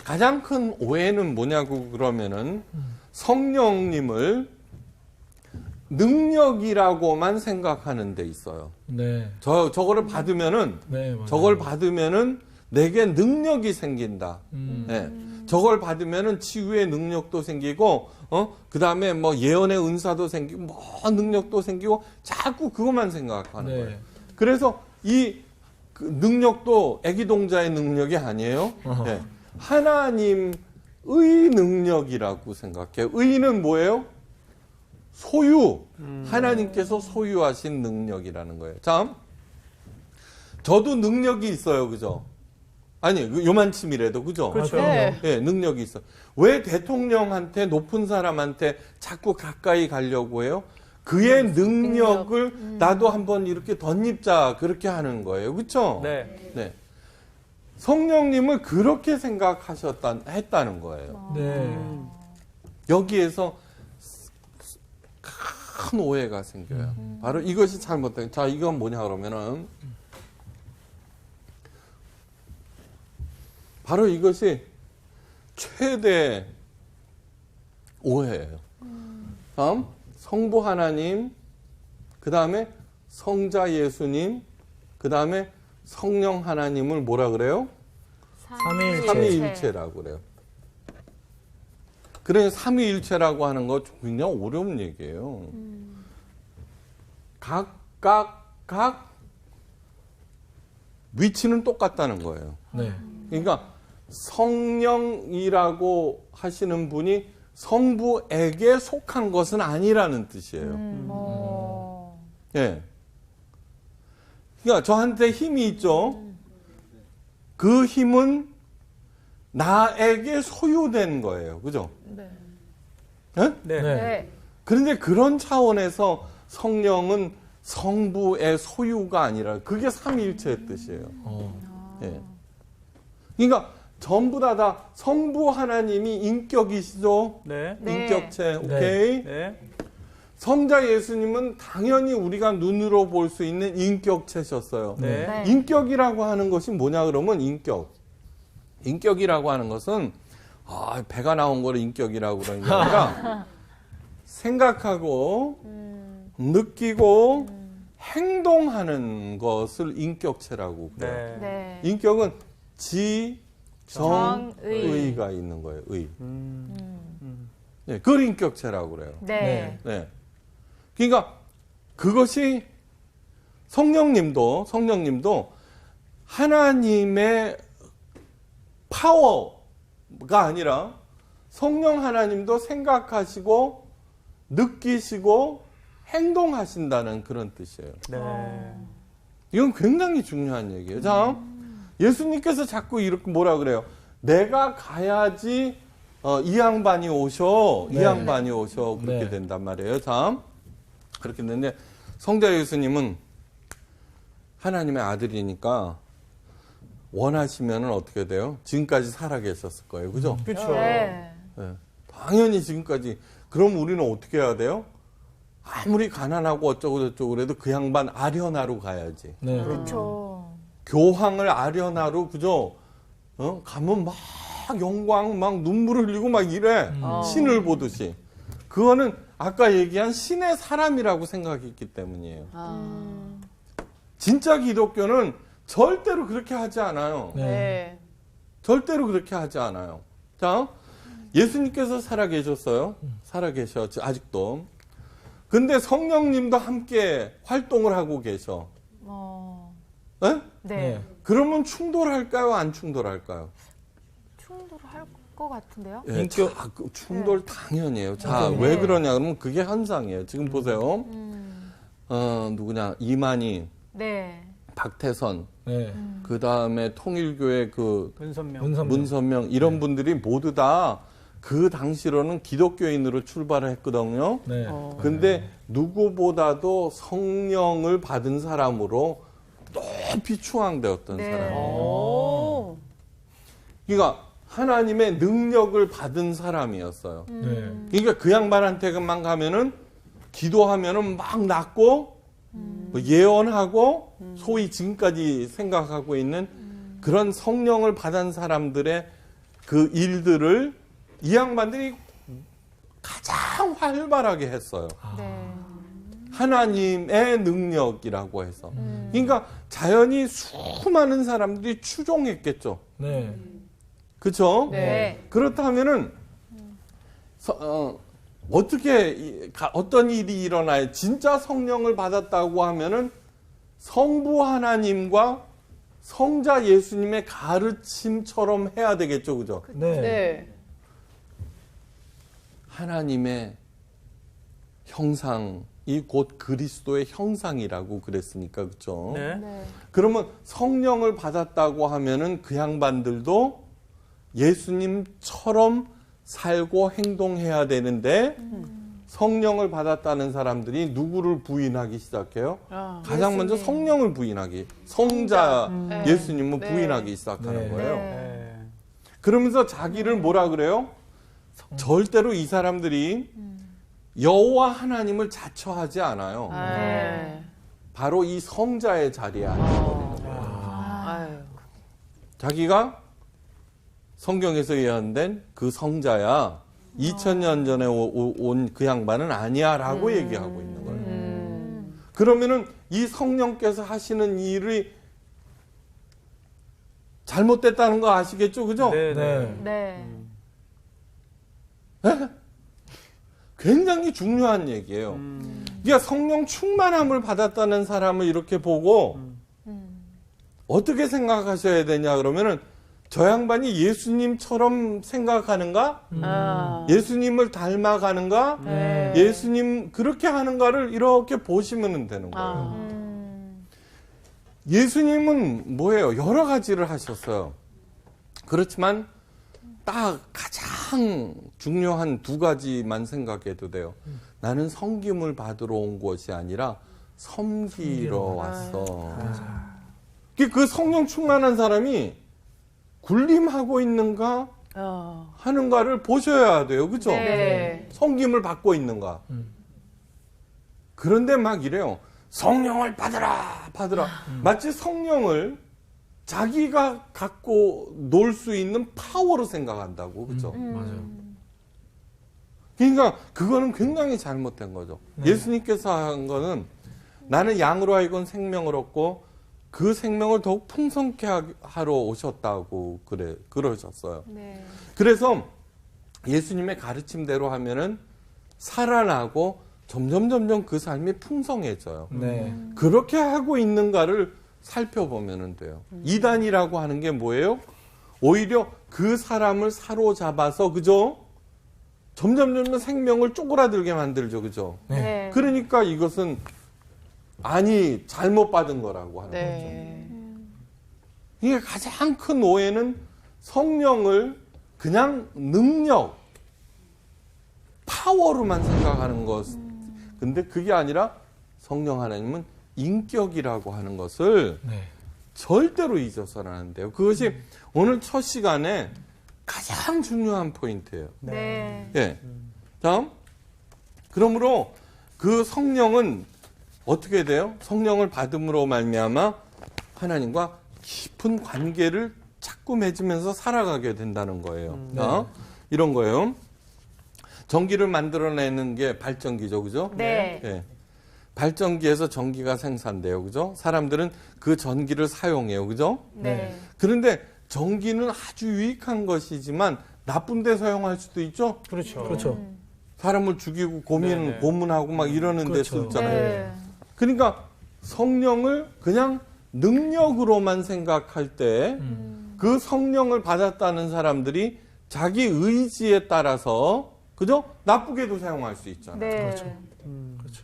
가장 큰 오해는 뭐냐고 그러면은 성령님을 능력이라고만 생각하는 데 있어요. 네. 저거를 받으면은 네, 맞아요. 저걸 받으면은 내게 능력이 생긴다. 네. 저걸 받으면은 치유의 능력도 생기고, 그다음에 뭐 예언의 은사도 생기고, 뭐 능력도 생기고, 자꾸 그것만 생각하는 네. 거예요. 그래서 그 능력도 애기 동자의 능력이 아니에요. 네. 하나님의 능력이라고 생각해요. 의는 뭐예요? 소유. 하나님께서 소유하신 능력이라는 거예요. 자, 저도 능력이 있어요. 그죠? 아니, 요만침이라도, 그죠? 그렇죠. 네. 예, 능력이 있어. 왜 대통령한테, 높은 사람한테 자꾸 가까이 가려고 해요? 그의 능력을 나도 한번 이렇게 덧입자, 그렇게 하는 거예요. 그쵸? 네. 네. 성령님을 그렇게 했다는 거예요. 네. 여기에서 큰 오해가 생겨요. 바로 이것이 잘못된. 자, 이건 뭐냐 그러면은 바로 이것이 최대 오해예요. 다음 성부 하나님, 그 다음에 성자 예수님, 그 다음에 성령 하나님을 뭐라 그래요? 삼위일체. 삼위일체라고 그래요. 그래 삼위일체라고 하는 거 굉장히 어려운 얘기예요. 각 위치는 똑같다는 거예요. 네. 그러니까 성령이라고 하시는 분이 성부에게 속한 것은 아니라는 뜻이에요. 예. 그러니까 저한테 힘이 있죠. 그 힘은 나에게 소유된 거예요. 그죠? 네. 예? 네. 네. 그런데 그런 차원에서 성령은 성부의 소유가 아니라 그게 삼위일체의 뜻이에요. 예. 그러니까 전부 다 성부 하나님이 인격이시죠? 네. 네. 인격체, 오케이? 네. 성자 예수님은 당연히 우리가 눈으로 볼 수 있는 인격체셨어요. 네. 네. 인격이라고 하는 것이 뭐냐 그러면 인격이라고 하는 것은 배가 나온 거를 인격이라고 그러는 게 아니라 생각하고 느끼고 행동하는 것을 인격체라고 그래요. 네. 네. 인격은 정의. 지정의가 있는 거예요. 의. 네, 그걸 인격체라고 그래요. 네. 네. 그러니까 그것이 성령님도 하나님의 파워가 아니라 성령 하나님도 생각하시고 느끼시고 행동하신다는 그런 뜻이에요. 네. 이건 굉장히 중요한 얘기예요. 자, 예수님께서 자꾸 이렇게 뭐라 그래요? 내가 가야지 이 양반이 오셔. 이 네. 양반이 오셔. 그렇게 네. 된단 말이에요. 자, 그렇게 되는데 성자 예수님은 하나님의 아들이니까 원하시면은 어떻게 돼요? 지금까지 살아 계셨을 거예요. 그죠? 그렇죠. 네. 네. 당연히 지금까지. 그럼 우리는 어떻게 해야 돼요? 아무리 가난하고 어쩌고 그래도 그 양반 아련하러 가야지. 네. 그렇죠. 교황을 아련하러 그죠? 가면 막 영광 막 눈물을 흘리고 막 이래. 신을 보듯이. 그거는 아까 얘기한 신의 사람이라고 생각했기 때문이에요. 진짜 기독교는 절대로 그렇게 하지 않아요. 네. 절대로 그렇게 하지 않아요. 자, 예수님께서 살아계셨어요. 살아계셔, 아직도. 근데 성령님도 함께 활동을 하고 계셔. 네? 네. 그러면 충돌할까요? 안 충돌할까요? 충돌할 것 같은데요? 예, 인격- 자, 충돌 당연히에요. 자, 네. 왜 그러냐 그러면 그게 현상이에요. 지금 보세요. 누구냐? 이만희 네. 박태선, 네. 그 다음에 통일교회 그 문선명. 문선명 이런 분들이 모두 다 그 당시로는 기독교인으로 출발을 했거든요. 네. 근데 누구보다도 성령을 받은 사람으로 높이 추앙되었던 네. 사람이에요. 오. 그러니까 하나님의 능력을 받은 사람이었어요. 네. 그러니까 그 양반한테만 가면은 기도하면은 막 낫고 뭐 예언하고 소위 지금까지 생각하고 있는 그런 성령을 받은 사람들의 그 일들을 이 양반들이 가장 활발하게 했어요. 네. 하나님의 능력이라고 해서. 그러니까 자연히 수많은 사람들이 추종했겠죠. 네. 그렇죠? 네. 그렇다면은 어떤 일이 일어나요? 진짜 성령을 받았다고 하면은 성부 하나님과 성자 예수님의 가르침처럼 해야 되겠죠, 그죠? 네. 네. 하나님의 형상이 곧 그리스도의 형상이라고 그랬으니까, 그죠? 네. 네. 그러면 성령을 받았다고 하면은 그 양반들도 예수님처럼 살고 행동해야 되는데 성령을 받았다는 사람들이 누구를 부인하기 시작해요? 가장 먼저 성령을 부인하기, 성자 예수님을 네. 부인하기 시작하는 네. 거예요. 네. 그러면서 자기를 뭐라 그래요? 절대로 이 사람들이 여호와 하나님을 자처하지 않아요. 네. 바로 이 성자의 자리에 앉아버리는 거예요. 아유. 자기가 성경에서 예언된 그 성자야 2000년 전에 온 그 양반은 아니야 라고 얘기하고 있는 거예요. 그러면은 이 성령께서 하시는 일이 잘못됐다는 거 아시겠죠? 그죠? 네. 네. 네. 네. 굉장히 중요한 얘기예요. 그러니까 성령 충만함을 받았다는 사람을 이렇게 보고 어떻게 생각하셔야 되냐 그러면은 저 양반이 예수님처럼 생각하는가? 예수님을 닮아가는가? 네. 예수님 그렇게 하는가를 이렇게 보시면 되는 거예요. 예수님은 뭐예요? 여러 가지를 하셨어요. 그렇지만 딱 가장 중요한 두 가지만 생각해도 돼요. 나는 섬김을 받으러 온 것이 아니라 섬기러 왔어. 그 성령 충만한 사람이 군림하고 있는가 하는가를 보셔야 돼요. 그죠? 네. 섬김을 받고 있는가. 그런데 막 이래요. 성령을 받으라, 받으라. 마치 성령을 자기가 갖고 놀 수 있는 파워로 생각한다고. 그죠? 맞아요. 그러니까 그거는 굉장히 잘못된 거죠. 예수님께서 한 거는 나는 양으로 하여금 생명을 얻고 그 생명을 더욱 풍성케 하러 오셨다고 그러셨어요. 네. 그래서 예수님의 가르침대로 하면은 살아나고 점점 그 삶이 풍성해져요. 네. 그렇게 하고 있는가를 살펴보면 돼요. 이단이라고 하는 게 뭐예요? 오히려 그 사람을 사로잡아서, 그죠? 점점 생명을 쪼그라들게 만들죠, 그죠? 네. 그러니까 이것은 잘못 받은 거라고 하는 네. 거죠. 이게 가장 큰 오해는 성령을 그냥 능력, 파워로만 생각하는 것. 근데 그게 아니라 성령 하나님은 인격이라고 하는 것을 네. 절대로 잊어서는 안 돼요. 그것이 오늘 첫 시간에 가장 중요한 포인트예요. 네. 예. 다음. 그러므로 그 성령은 어떻게 돼요? 성령을 받음으로 말미암아 하나님과 깊은 관계를 자꾸 맺으면서 살아가게 된다는 거예요. 이런 거예요. 전기를 만들어내는 게 발전기죠, 그죠? 네. 예. 발전기에서 전기가 생산돼요, 그죠? 사람들은 그 전기를 사용해요, 그죠? 네. 그런데 전기는 아주 유익한 것이지만 나쁜 데 사용할 수도 있죠? 그렇죠. 그렇죠. 사람을 죽이고 네네. 고문하고 막 이러는 데 그렇죠. 쓰잖아요. 네. 그러니까 성령을 그냥 능력으로만 생각할 때 그 성령을 받았다는 사람들이 자기 의지에 따라서, 그죠? 나쁘게도 사용할 수 있잖아요. 네. 그렇죠.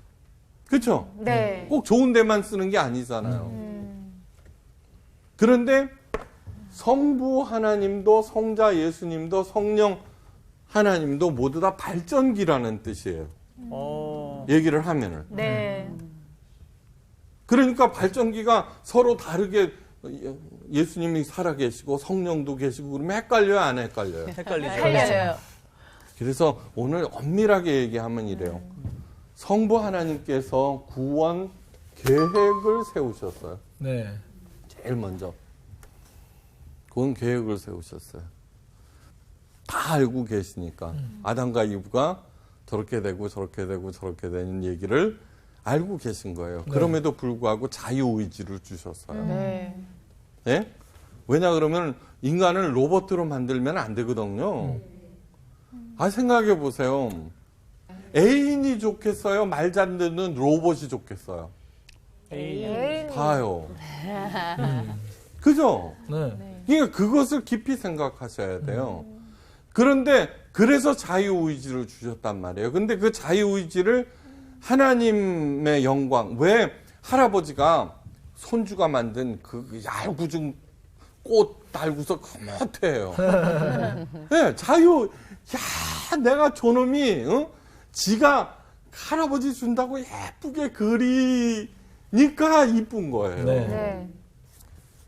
그렇죠? 네. 꼭 좋은 데만 쓰는 게 아니잖아요. 그런데 성부 하나님도 성자 예수님도 성령 하나님도 모두 다 발전기라는 뜻이에요. 얘기를 하면은. 네. 그러니까 발전기가 서로 다르게 예수님이 살아계시고 성령도 계시고 그러면 헷갈려요, 안 헷갈려요? 헷갈리죠. 그래서 오늘 엄밀하게 얘기하면 이래요. 성부 하나님께서 구원 계획을 세우셨어요. 네. 제일 먼저. 구원 계획을 세우셨어요. 다 알고 계시니까. 아담과 이브가 저렇게 되고 저렇게 되고 저렇게 되는 얘기를 알고 계신 거예요. 네. 그럼에도 불구하고 자유의지를 주셨어요. 네. 예? 왜냐 그러면 인간을 로봇으로 만들면 안 되거든요. 생각해 보세요. 애인이 좋겠어요? 말 잘 듣는 로봇이 좋겠어요? 다요. 그죠? 네. 그러니까 그것을 깊이 생각하셔야 돼요. 그런데 그래서 자유의지를 주셨단 말이에요. 근데 그 자유의지를 하나님의 영광, 왜 할아버지가 손주가 만든 그 얄궂은 꽃 달고서 흐뭇해요. 네, 내가 저놈이, 지가 할아버지 준다고 예쁘게 그리니까 이쁜 거예요. 네. 네.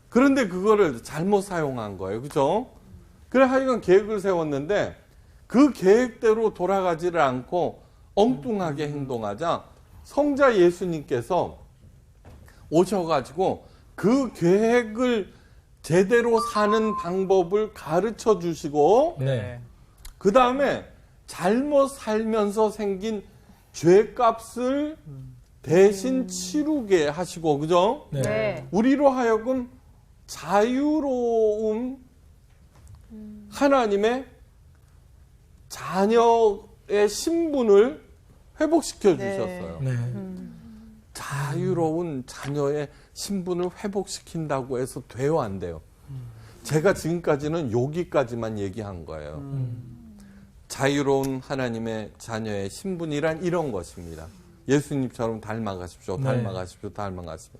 그런데 그거를 잘못 사용한 거예요. 그죠? 그래, 하여간 계획을 세웠는데 그 계획대로 돌아가지를 않고 엉뚱하게 행동하자 성자 예수님께서 오셔가지고 그 계획을 제대로 사는 방법을 가르쳐 주시고 네. 그 다음에 잘못 살면서 생긴 죄값을 대신 치르게 하시고, 그죠? 네. 네. 우리로 하여금 자유로운 하나님의 자녀의 신분을 회복시켜 주셨어요. 네. 자유로운 자녀의 신분을 회복시킨다고 해서 돼요, 안 돼요? 제가 지금까지는 여기까지만 얘기한 거예요. 자유로운 하나님의 자녀의 신분이란 이런 것입니다. 예수님처럼 닮아가십시오, 닮아가십시오, 닮아가십시오.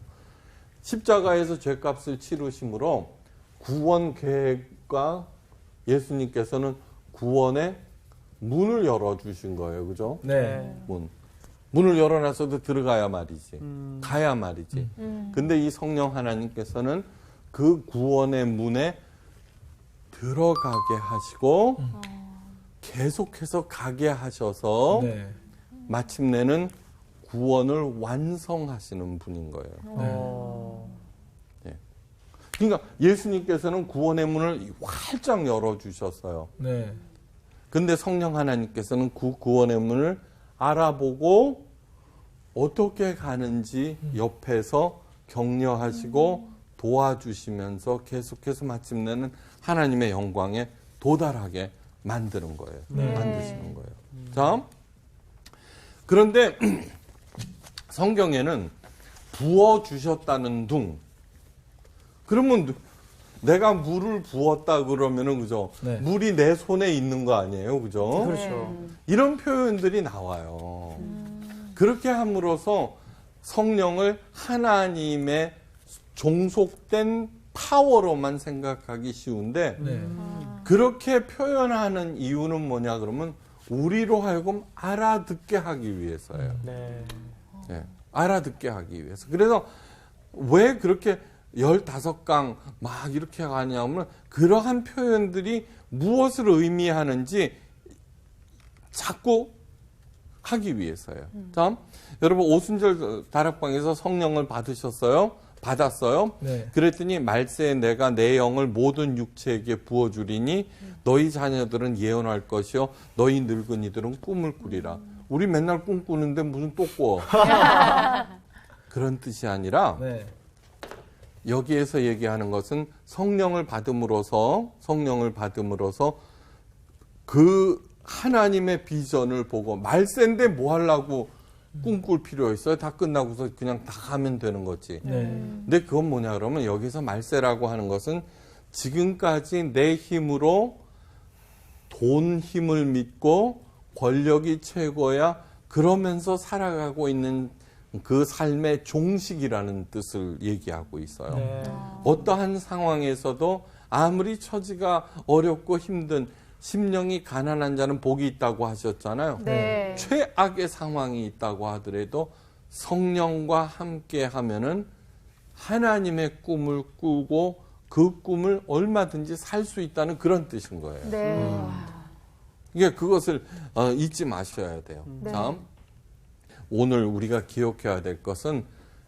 십자가에서 죄값을 치르심으로 구원 계획과 예수님께서는 구원의 문을 열어주신 거예요. 그죠? 네. 문을 열어놨어도 들어가야 말이지. 가야 말이지. 근데 이 성령 하나님께서는 그 구원의 문에 들어가게 하시고 계속해서 가게 하셔서 네. 마침내는 구원을 완성하시는 분인 거예요. 네. 그러니까 예수님께서는 구원의 문을 활짝 열어주셨어요. 네. 근데 성령 하나님께서는 그 구원의 문을 알아보고 어떻게 가는지 옆에서 격려하시고 도와주시면서 계속해서 마침내는 하나님의 영광에 도달하게 만드는 거예요. 만드시는 거예요. 자, 그런데 성경에는 부어주셨다는 둥. 그러면 내가 물을 부었다 그러면은, 그죠? 네. 물이 내 손에 있는 거 아니에요? 그죠? 그렇죠. 이런 표현들이 나와요. 그렇게 함으로써 성령을 하나님의 종속된 파워로만 생각하기 쉬운데, 네. 그렇게 표현하는 이유는 뭐냐 그러면 우리로 하여금 알아듣게 하기 위해서예요. 네. 네, 알아듣게 하기 위해서. 그래서 왜 그렇게 15강 막 이렇게 가냐면 그러한 표현들이 무엇을 의미하는지 자꾸 하기 위해서예요. 자, 여러분 오순절 다락방에서 성령을 받았어요. 네. 그랬더니 말세에 내가 내 영을 모든 육체에게 부어주리니 너희 자녀들은 예언할 것이요 너희 늙은이들은 꿈을 꾸리라. 우리 맨날 꿈꾸는데 무슨 또 꿔. 그런 뜻이 아니라 네. 여기에서 얘기하는 것은 성령을 받음으로써 그 하나님의 비전을 보고, 말세인데 뭐 하려고 꿈꿀 필요 있어요? 다 끝나고서 그냥 다 가면 되는 거지. 네. 근데 그건 뭐냐 그러면 여기서 말세라고 하는 것은 지금까지 내 힘으로 돈 힘을 믿고 권력이 최고야 그러면서 살아가고 있는 그 삶의 종식이라는 뜻을 얘기하고 있어요. 네. 어떠한 상황에서도 아무리 처지가 어렵고 힘든 심령이 가난한 자는 복이 있다고 하셨잖아요. 네. 최악의 상황이 있다고 하더라도 성령과 함께 하면은 하나님의 꿈을 꾸고 그 꿈을 얼마든지 살 수 있다는 그런 뜻인 거예요. 네. 이게 그것을 잊지 마셔야 돼요. 네. 자, 오늘 우리가 기억해야 될 것은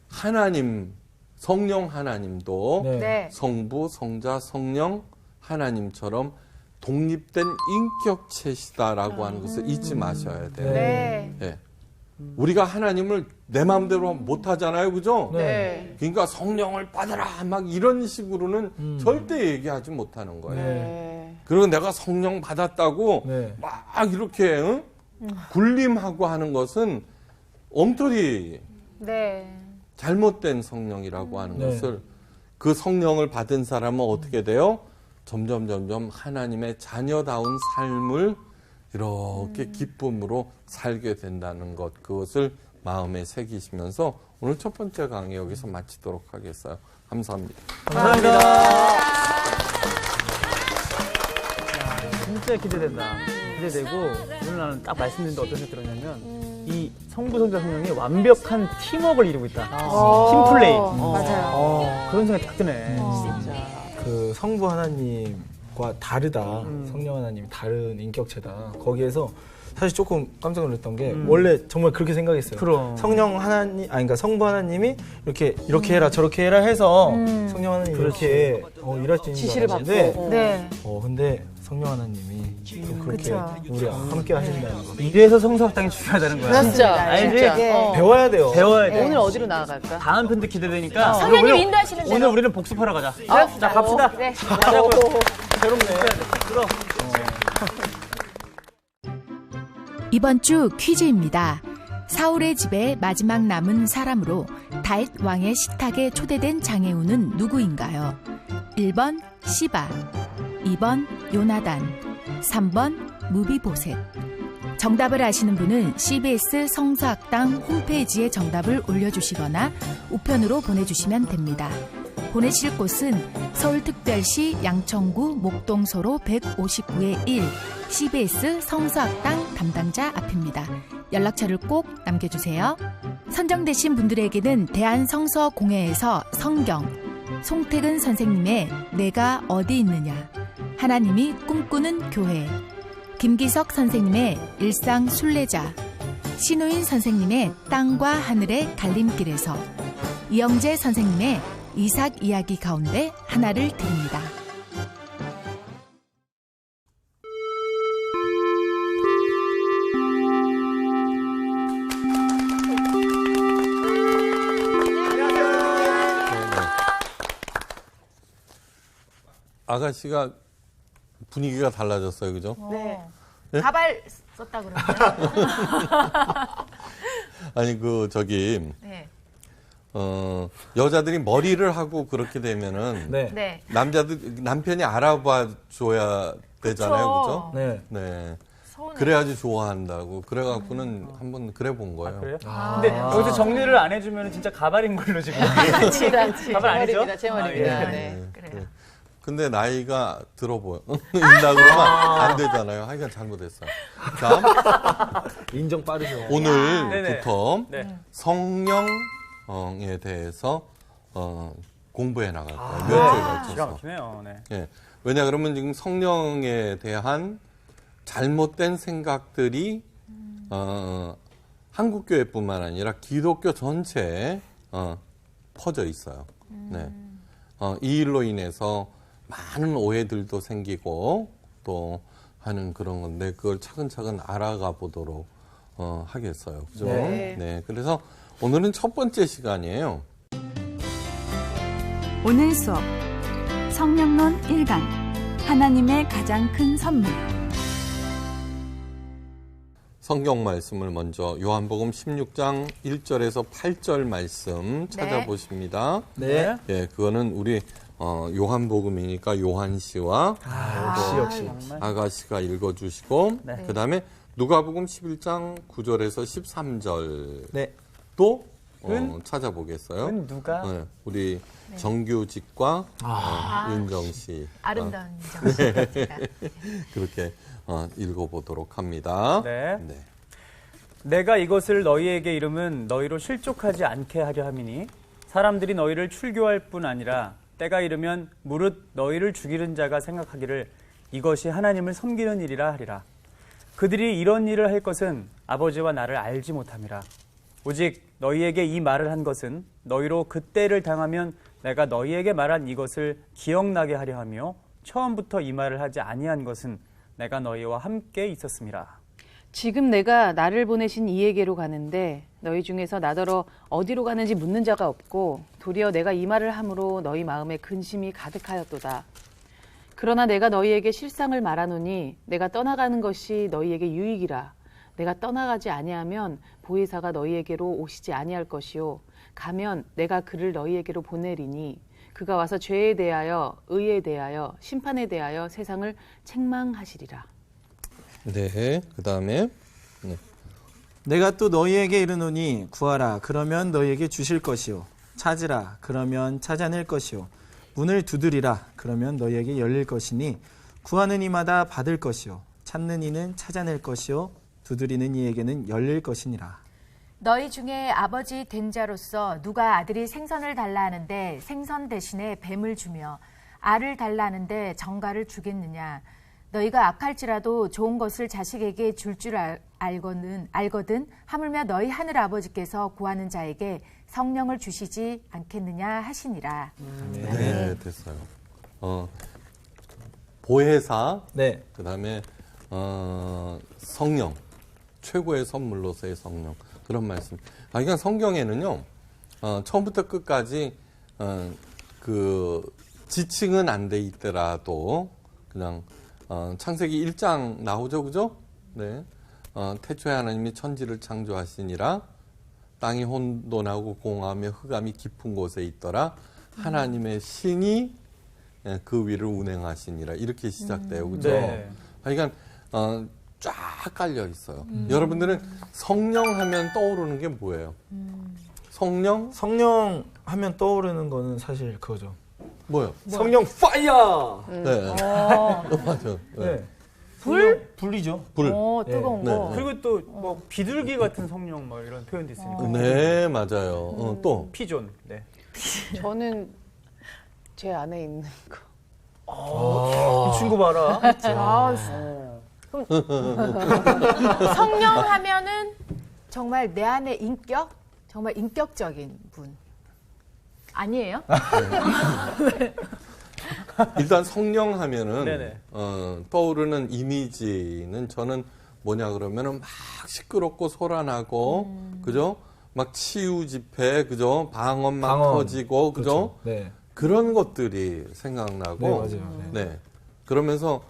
하나님, 성령 하나님도 네. 네. 성부, 성자, 성령 하나님처럼 독립된 인격체시다라고 하는 것을 잊지 마셔야 돼요. 네. 예. 우리가 하나님을 내 마음대로 못 하잖아요. 그죠? 네. 그러니까 성령을 받아라 막 이런 식으로는 절대 얘기하지 못하는 거예요. 네. 그리고 내가 성령 받았다고 네. 막 이렇게 굴림하고 하는 것은 엉터리 네. 잘못된 성령이라고 하는 네. 것을 그 성령을 받은 사람은 어떻게 돼요? 점점 하나님의 자녀다운 삶을 이렇게 기쁨으로 살게 된다는 것, 그것을 마음에 새기시면서 오늘 첫 번째 강의 여기서 마치도록 하겠어요. 감사합니다. 진짜 기대된다. 기대되고 오늘 나는 딱 말씀드렸는데 어떤 생각이 들었냐면 이 성부, 성자, 성령이 완벽한 팀워크를 이루고 있다. 팀플레이. 맞아요. 그런 생각이 딱 드네. 그 성부 하나님과 다르다. 성령 하나님이 다른 인격체다. 거기에서 사실 조금 깜짝 놀랐던 게 원래 정말 그렇게 생각했어요. 그럼. 성령 하나님, 그러니까 성부 하나님이 이렇게 해라 저렇게 해라 해서 성령 하나님이 이렇게 일할 수 있는 지시를 줄 알았는데 받고. 네. 근데 성령 하나님이 또 그렇게 그쵸. 우리와 함께 하신다는 거. 이래서 성서학당이 중요하다는 거야. 진짜. 알지? 진짜. 네. 배워야 돼요. 배워야 돼. 오늘 어디로 나아갈까? 다음 편도 기대되니까 성령님 오늘 인도하시는 대로. 오늘 우리는 복습하러 가자. 자 갑시다. 네. 가자고요. 새롭네. 들어. 이번 주 퀴즈입니다. 사울의 집에 마지막 남은 사람으로 다윗 왕의 식탁에 초대된 장애우는 누구인가요? 1번 시바, 2번 요나단, 3번 무비보셋. 정답을 아시는 분은 CBS 성서학당 홈페이지에 정답을 올려주시거나 우편으로 보내주시면 됩니다. 보내실 곳은 서울특별시 양천구 목동서로 159-1 CBS 성서학당 담당자 앞입니다. 연락처를 꼭 남겨주세요. 선정되신 분들에게는 대한성서공회에서 성경, 송태근 선생님의 내가 어디 있느냐, 하나님이 꿈꾸는 교회, 김기석 선생님의 일상 순례자, 신우인 선생님의 땅과 하늘의 갈림길에서, 이영재 선생님의 이삭 이야기 가운데 하나를 드립니다. 아가씨가 분위기가 달라졌어요. 그죠? 네. 네? 가발 썼다 그러는데. 아니 네. 여자들이 머리를 하고 그렇게 되면은 네. 네. 남편이 알아봐 줘야 되잖아요. 그죠? 네. 네. 서운해. 그래야지 좋아한다고. 그래갖고는 한번 그래 본 거예요. 그래요? 근데 여기서 정리를 안 해주면 진짜 가발인 걸로 지금. 그렇지. 가발 아니죠? 제 말입니다. 아, 예. 네. 그래요. 근데 나이가 들어 보여. 인다 그러면 안 되잖아요. 하여간 잘못했어요. 자, 인정 빠르죠. 오늘부터 네. 성령에 대해서 공부해 나갈 거예요. 몇 주에 기가 걸쳐서. 막히네요. 네. 예. 왜냐 그러면 지금 성령에 대한 잘못된 생각들이 한국 교회뿐만 아니라 기독교 전체에 퍼져 있어요. 네. 이 일로 인해서 많은 오해들도 생기고 또 하는 그런 건데 그걸 차근차근 알아가 보도록 하겠어요. 그죠? 네. 그래서 오늘은 첫 번째 시간이에요. 오늘 수업 성령론 1강 하나님의 가장 큰 선물. 성경 말씀을 먼저 요한복음 16장 1절에서 8절 말씀 찾아보십니다. 네. 예, 그거는 우리 요한복음이니까 요한 씨와 역시. 아가씨가 읽어주시고 네. 그 다음에 누가복음 11장 9절에서 13절 네. 또 찾아보겠어요. 은 누가? 네, 우리 정규직과 윤정 씨. 아름다운 정씨가 그렇게 읽어보도록 합니다. 네. 내가 이것을 너희에게 이름은 너희로 실족하지 않게 하려 함이니 사람들이 너희를 출교할 뿐 아니라 때가 이르면 무릇 너희를 죽이는 자가 생각하기를 이것이 하나님을 섬기는 일이라 하리라. 그들이 이런 일을 할 것은 아버지와 나를 알지 못함이라. 오직 너희에게 이 말을 한 것은 너희로 그때를 당하면 내가 너희에게 말한 이것을 기억나게 하려 하며 처음부터 이 말을 하지 아니한 것은 내가 너희와 함께 있었음이라. 지금 내가 나를 보내신 이에게로 가는데 너희 중에서 나더러 어디로 가는지 묻는 자가 없고 도리어 내가 이 말을 함으로 너희 마음에 근심이 가득하였도다. 그러나 내가 너희에게 실상을 말하노니 내가 떠나가는 것이 너희에게 유익이라. 내가 떠나가지 아니하면 보혜사가 너희에게로 오시지 아니할 것이요 가면 내가 그를 너희에게로 보내리니 그가 와서 죄에 대하여 의에 대하여 심판에 대하여 세상을 책망하시리라. 네, 그 다음에 내가 또 너희에게 이르노니 구하라 그러면 너희에게 주실 것이요 찾으라 그러면 찾아낼 것이요 문을 두드리라 그러면 너희에게 열릴 것이니 구하는 이마다 받을 것이요 찾는 이는 찾아낼 것이요 두드리는 이에게는 열릴 것이니라. 너희 중에 아버지 된 자로서 누가 아들이 생선을 달라 하는데 생선 대신에 뱀을 주며 알을 달라 하는데 정갈을 주겠느냐. 너희가 악할지라도 좋은 것을 자식에게 줄 알거든 하물며 너희 하늘 아버지께서 구하는 자에게 성령을 주시지 않겠느냐 하시니라. 네, 됐어요. 보혜사, 네. 그 다음에 성령, 최고의 선물로서의 성령, 그런 말씀. 그러니까 성경에는요, 처음부터 끝까지 그 지칭은 안 돼 있더라도 그냥 창세기 1장 나오죠, 그죠? 네. 태초에 하나님이 천지를 창조하시니라 땅이 혼돈하고 공허하며 흑암이 깊은 곳에 있더라 하나님의 신이 그 위를 운행하시니라 이렇게 시작돼요, 그죠? 네. 그러니까 쫙 깔려 있어요. 여러분들은 성령 하면 떠오르는 게 뭐예요? 성령 하면 떠오르는 거는 사실 그거죠. 뭐요? 성령 파이어. 네, 맞아요. 네. 불이죠. 불. 뜨거운 네. 거. 그리고 또 뭐 비둘기 같은 성령 뭐 이런 표현도 있으니까. 네, 맞아요. 또 피존. 네. 저는 제 안에 있는 거. 이 친구 봐라. 성령 하면은 정말 내 안에 인격? 정말 인격적인 분. 아니에요? 일단 성령 하면은 네네. 떠오르는 이미지는 저는 뭐냐 그러면은 막 시끄럽고 소란하고 그죠? 막 치유 집회 그죠? 방언 막 터지고 그죠? 네. 그런 것들이 생각나고 네, 맞아요. 네. 그러면서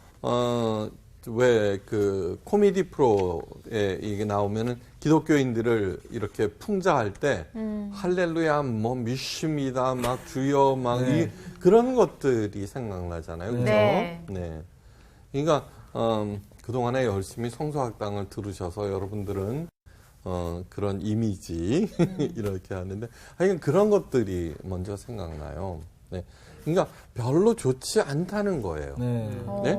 왜 그 코미디 프로에 이게 나오면은 기독교인들을 이렇게 풍자할 때 할렐루야 뭐 믿습니다 막 주여 막 그런 것들이 생각나잖아요. 그렇죠? 네. 네. 그러니까 그동안에 열심히 성서학당을 들으셔서 여러분들은 그런 이미지 이렇게 하는데 하여간 그런 것들이 먼저 생각나요. 네. 그러니까 별로 좋지 않다는 거예요. 네?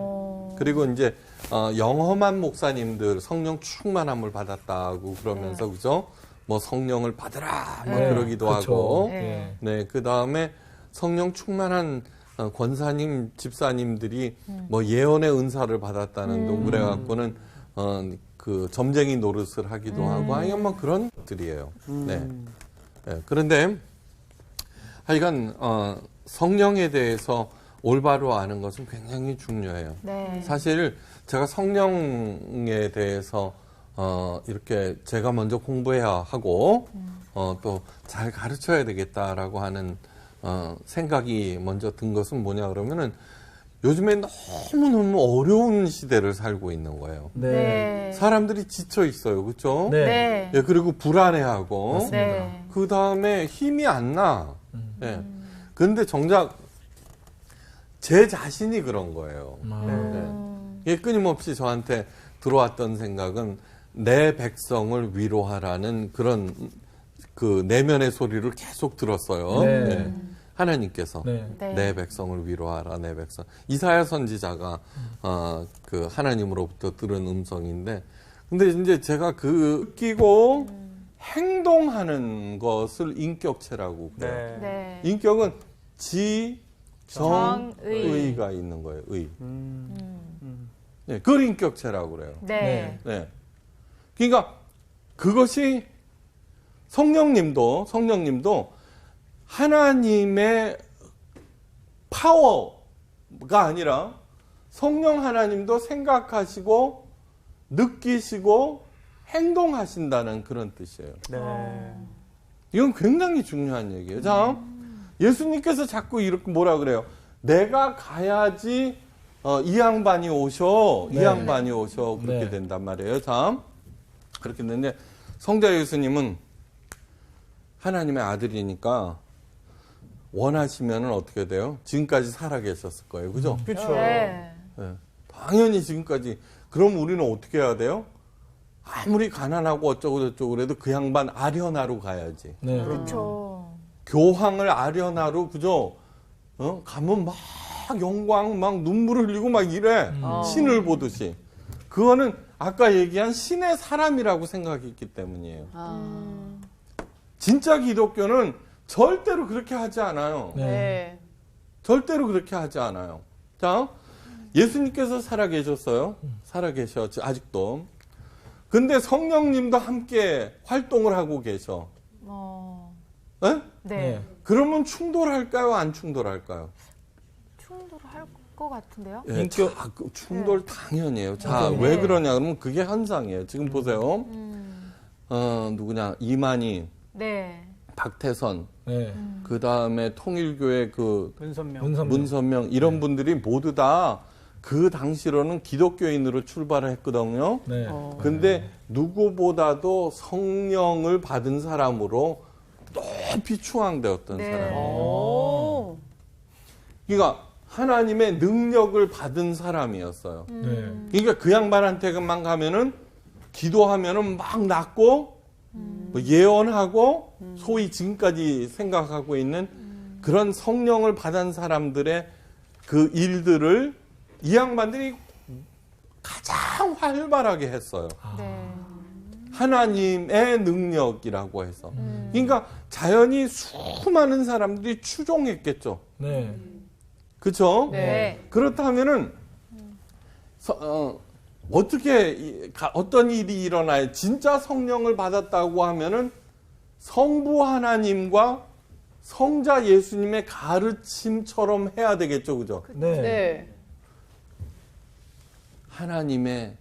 그리고 이제 영험한 목사님들 성령 충만함을 받았다고 그러면서 그죠? 뭐 성령을 받으라 뭐 그러기도 하고 네, 그다음에 성령 충만한 권사님 집사님들이 뭐 예언의 은사를 받았다는 둥 그래 갖고는 그 점쟁이 노릇을 하기도 하고 하여간 뭐 그런 것들이에요. 네. 네. 그런데 하여간 성령에 대해서 올바로 아는 것은 굉장히 중요해요. 네. 사실 제가 성령에 대해서 이렇게 제가 먼저 공부해야 하고 또 잘 가르쳐야 되겠다라고 하는 생각이 먼저 든 것은 뭐냐 그러면은 요즘에 너무너무 어려운 시대를 살고 있는 거예요. 네. 사람들이 지쳐 있어요. 그렇죠? 네. 예, 그리고 불안해하고 네. 그 다음에 힘이 안 나. 예. 근데 정작 제 자신이 그런 거예요. 예, 끊임없이 저한테 들어왔던 생각은 내 백성을 위로하라는 그런 그 내면의 소리를 계속 들었어요. 네. 네. 하나님께서 네. 네. 내 백성을 위로하라, 내 백성. 이사야 선지자가 그 하나님으로부터 들은 음성인데, 근데 이제 제가 그 끼고 행동하는 것을 인격체라고 그래요. 네. 네. 인격은 지정의가 정의. 있는 거예요. 의. 네, 그걸 인격체라고 그래요. 네. 네. 그러니까 그것이 성령님도 하나님의 파워가 아니라 성령 하나님도 생각하시고 느끼시고 행동하신다는 그런 뜻이에요. 네. 이건 굉장히 중요한 얘기예요. 자, 예수님께서 자꾸 이렇게 뭐라 그래요? 내가 가야지 이 양반이 오셔, 이 네. 양반이 오셔 그렇게 네. 된단 말이에요. 자, 그렇게 됐는데 성자 예수님은 하나님의 아들이니까 원하시면은 어떻게 돼요? 지금까지 살아 계셨을 거예요. 그죠? 그렇죠. 네. 네. 당연히 지금까지. 그럼 우리는 어떻게 해야 돼요? 아무리 가난하고 어쩌고 저쩌고 그래도 그 양반 아련하로 가야지. 네. 그렇죠. 교황을 아련하로 그죠? 가면 막 영광 막 눈물을 흘리고 막 이래. 신을 보듯이. 그거는 아까 얘기한 신의 사람이라고 생각했기 때문이에요. 진짜 기독교는 절대로 그렇게 하지 않아요. 네. 절대로 그렇게 하지 않아요. 자, 예수님께서 살아계셨어요. 살아계셔, 아직도. 근데 성령님도 함께 활동을 하고 계셔. 네? 네. 그러면 충돌할까요? 안 충돌할까요? 충돌할 것 같은데요? 예, 인격- 자, 그 충돌 당연히에요. 자, 네. 왜 그러냐 그러면 그게 현상이에요. 지금 보세요. 누구냐? 이만희, 네. 박태선, 네. 그 다음에 통일교회 그 문선명. 문선명 이런 분들이 모두 다 그 당시로는 기독교인으로 출발을 했거든요. 네. 근데 누구보다도 성령을 받은 사람으로 높이 추앙되었던 네. 사람이에요. 그러니까 하나님의 능력을 받은 사람이었어요. 네. 그러니까 그 양반한테만 가면은 기도하면은 막 낫고 뭐 예언하고 소위 지금까지 생각하고 있는 그런 성령을 받은 사람들의 그 일들을 이 양반들이 가장 활발하게 했어요. 네. 하나님의 능력이라고 해서. 그러니까 자연히 수많은 사람들이 추종했겠죠. 네. 그렇죠? 네. 그렇다면은 어떻게 어떤 일이 일어나요? 진짜 성령을 받았다고 하면은 성부 하나님과 성자 예수님의 가르침처럼 해야 되겠죠, 그죠? 네. 하나님의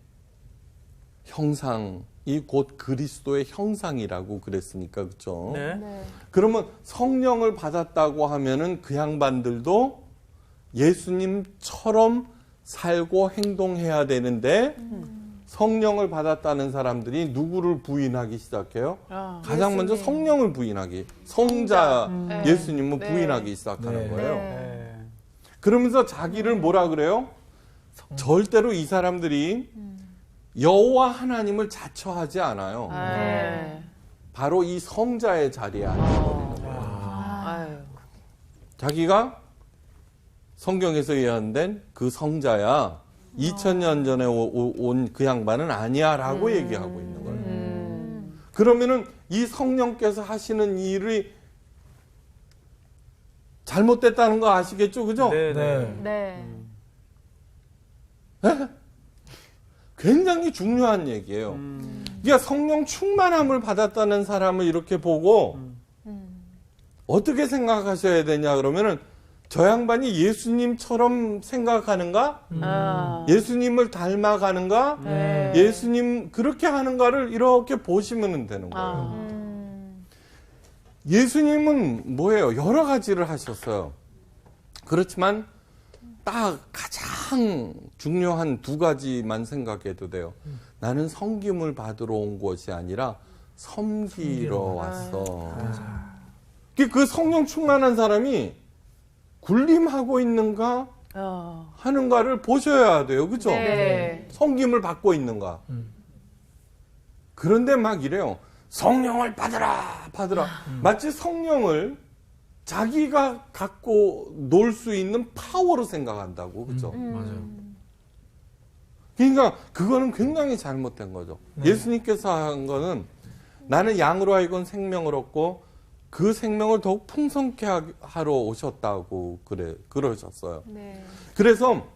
형상이 곧 그리스도의 형상이라고 그랬으니까, 그죠? 네. 네. 그러면 성령을 받았다고 하면은 그 양반들도 예수님처럼 살고 행동해야 되는데 성령을 받았다는 사람들이 누구를 부인하기 시작해요? 가장 먼저 성령을 부인하기, 성자 예수님을 부인하기 시작하는 네. 거예요. 네. 그러면서 자기를 뭐라 그래요? 절대로 이 사람들이 여호와 하나님을 자처하지 않아요. 네. 바로 이 성자의 자리에 앉아버리는 거예요. 자기가 성경에서 예언된 그 성자야 2000년 전에 온 그 양반은 아니야 라고 얘기하고 있는 거예요. 그러면은 이 성령께서 하시는 일이 잘못됐다는 거 아시겠죠? 그죠? 네. 네. 네. 굉장히 중요한 얘기예요. 그러니까 성령 충만함을 받았다는 사람을 이렇게 보고 어떻게 생각하셔야 되냐 그러면은 저 양반이 예수님처럼 생각하는가? 예수님을 닮아가는가? 네. 예수님 그렇게 하는가를 이렇게 보시면 되는 거예요. 예수님은 뭐예요? 여러 가지를 하셨어요. 그렇지만 딱 가장 중요한 두 가지만 생각해도 돼요. 나는 섬김을 받으러 온 것이 아니라 섬기러 왔어. 그 성령 충만한 사람이 군림하고 있는가 하는가를 보셔야 돼요. 그죠? 네. 섬김을 받고 있는가. 그런데 막 이래요. 성령을 받으라, 받으라. 마치 성령을 자기가 갖고 놀 수 있는 파워로 생각한다고, 그죠? 맞아요. 그러니까 그거는 굉장히 잘못된 거죠. 예수님께서 한 거는 나는 양으로 하여금 생명을 얻고 그 생명을 더욱 풍성케 하러 오셨다고 그러셨어요. 네. 그래서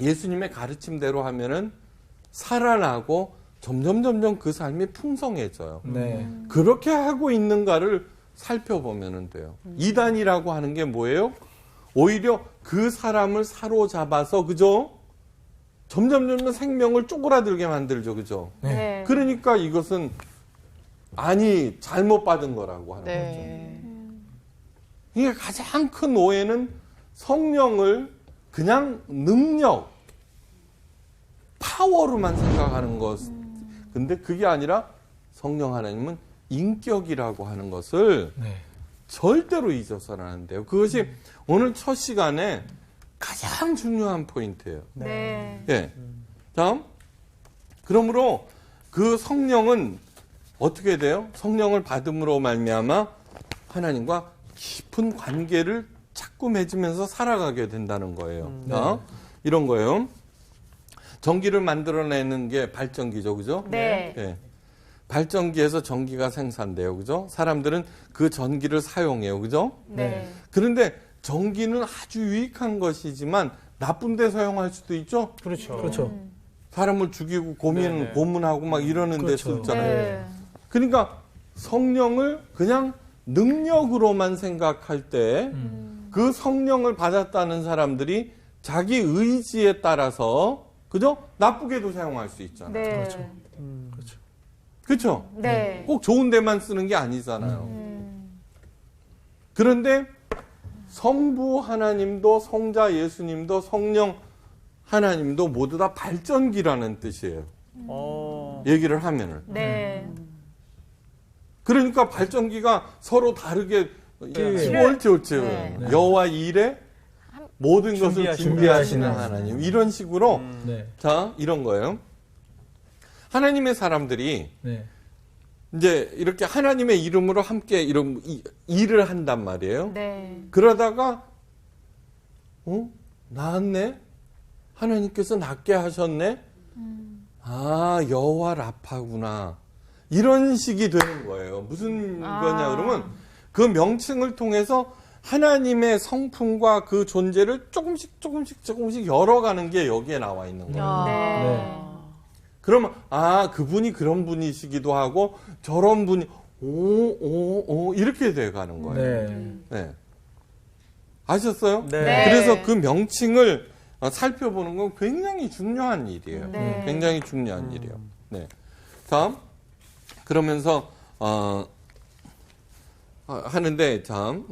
예수님의 가르침대로 하면은 살아나고 점점 그 삶이 풍성해져요. 네. 그렇게 하고 있는가를 살펴보면 돼요. 이단이라고 하는 게 뭐예요? 오히려 그 사람을 사로잡아서, 그죠? 점점 생명을 쪼그라들게 만들죠, 그죠? 네. 그러니까 이것은 잘못 받은 거라고 하는 네. 거죠. 그러니까 가장 큰 오해는 성령을 그냥 능력, 파워로만 생각하는 것. 근데 그게 아니라 성령 하나님은 인격이라고 하는 것을 네. 절대로 잊어서는 안 돼요. 그것이 오늘 첫 시간에 가장 중요한 포인트예요. 네. 예. 다음. 그러므로 그 성령은 어떻게 돼요? 성령을 받음으로 말미암아 하나님과 깊은 관계를 자꾸 맺으면서 살아가게 된다는 거예요. 이런 거예요. 전기를 만들어내는 게 발전기죠, 그죠? 네. 예. 발전기에서 전기가 생산돼요, 그죠? 사람들은 그 전기를 사용해요, 그죠? 네. 그런데 전기는 아주 유익한 것이지만 나쁜 데 사용할 수도 있죠? 그렇죠. 그렇죠. 사람을 죽이고 네네. 고문하고 막 이러는 데 그렇죠. 쓰잖아요. 네. 그러니까 성령을 그냥 능력으로만 생각할 때 그 성령을 받았다는 사람들이 자기 의지에 따라서, 그죠? 나쁘게도 사용할 수 있잖아요. 네. 그렇죠. 그렇죠? 네. 꼭 좋은 데만 쓰는 게 아니잖아요. 그런데 성부 하나님도 성자 예수님도 성령 하나님도 모두 다 발전기라는 뜻이에요. 얘기를 하면은. 네. 그러니까 발전기가 서로 다르게 네. 옳지. 네. 여호와 일에 모든 것을 준비하시는 준비하시는 하나님. 이런 식으로 네. 자, 이런 거예요. 하나님의 사람들이 네. 이제 이렇게 하나님의 이름으로 함께 이런 일을 한단 말이에요. 네. 그러다가 낳았네? 하나님께서 낳게 하셨네? 아, 여호와 라파구나. 이런 식이 되는 거예요. 무슨 거냐 그러면 그 명칭을 통해서 하나님의 성품과 그 존재를 조금씩 열어가는 게 여기에 나와 있는 거예요. 네. 그러면 그분이 그런 분이시기도 하고 저런 분이 이렇게 돼가는 거예요. 네. 네. 아셨어요? 네. 그래서 그 명칭을 살펴보는 건 굉장히 중요한 일이에요. 네. 굉장히 중요한 일이에요. 네. 다음. 그러면서 하는데 참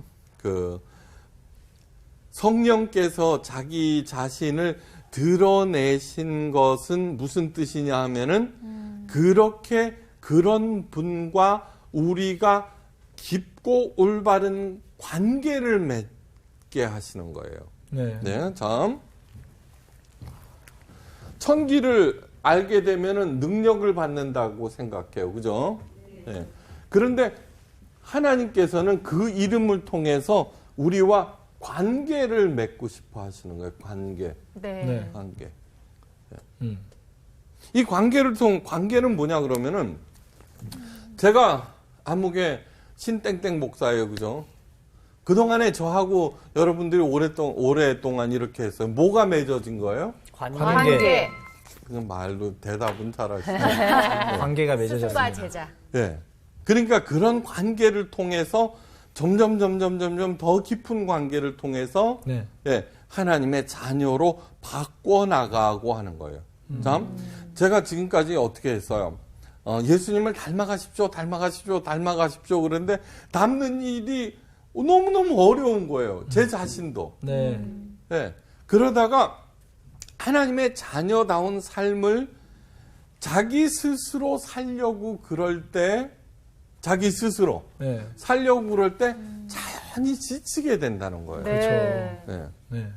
성령께서 자기 자신을 드러내신 것은 무슨 뜻이냐 하면은 그렇게 그런 분과 우리가 깊고 올바른 관계를 맺게 하시는 거예요. 네. 네, 다음. 천기를 알게 되면은 능력을 받는다고 생각해요. 그죠? 네. 그런데 하나님께서는 그 이름을 통해서 우리와 관계를 맺고 싶어 하시는 거예요. 관계. 네. 네. 관계. 이 관계는 뭐냐 그러면은 제가 암흑의 신땡땡 목사예요. 그죠? 그동안에 저하고 여러분들이 오랫동안 이렇게 했어요. 뭐가 맺어진 거예요? 관계. 그냥 말로 대답은 잘하시네. 관계가 스승과 맺어졌습니다. 제자. 네. 그러니까 그런 관계를 통해서 점점 더 깊은 관계를 통해서 네. 예, 하나님의 자녀로 바꿔나가고 하는 거예요. 참, 제가 지금까지 어떻게 했어요? 예수님을 닮아가십시오. 그런데 닮는 일이 너무너무 어려운 거예요. 제 자신도. 네. 예. 그러다가 하나님의 자녀다운 삶을 자기 스스로 살려고 그럴 때 네. 살려고 그럴 때 자연히 지치게 된다는 거예요. 네. 네. 네.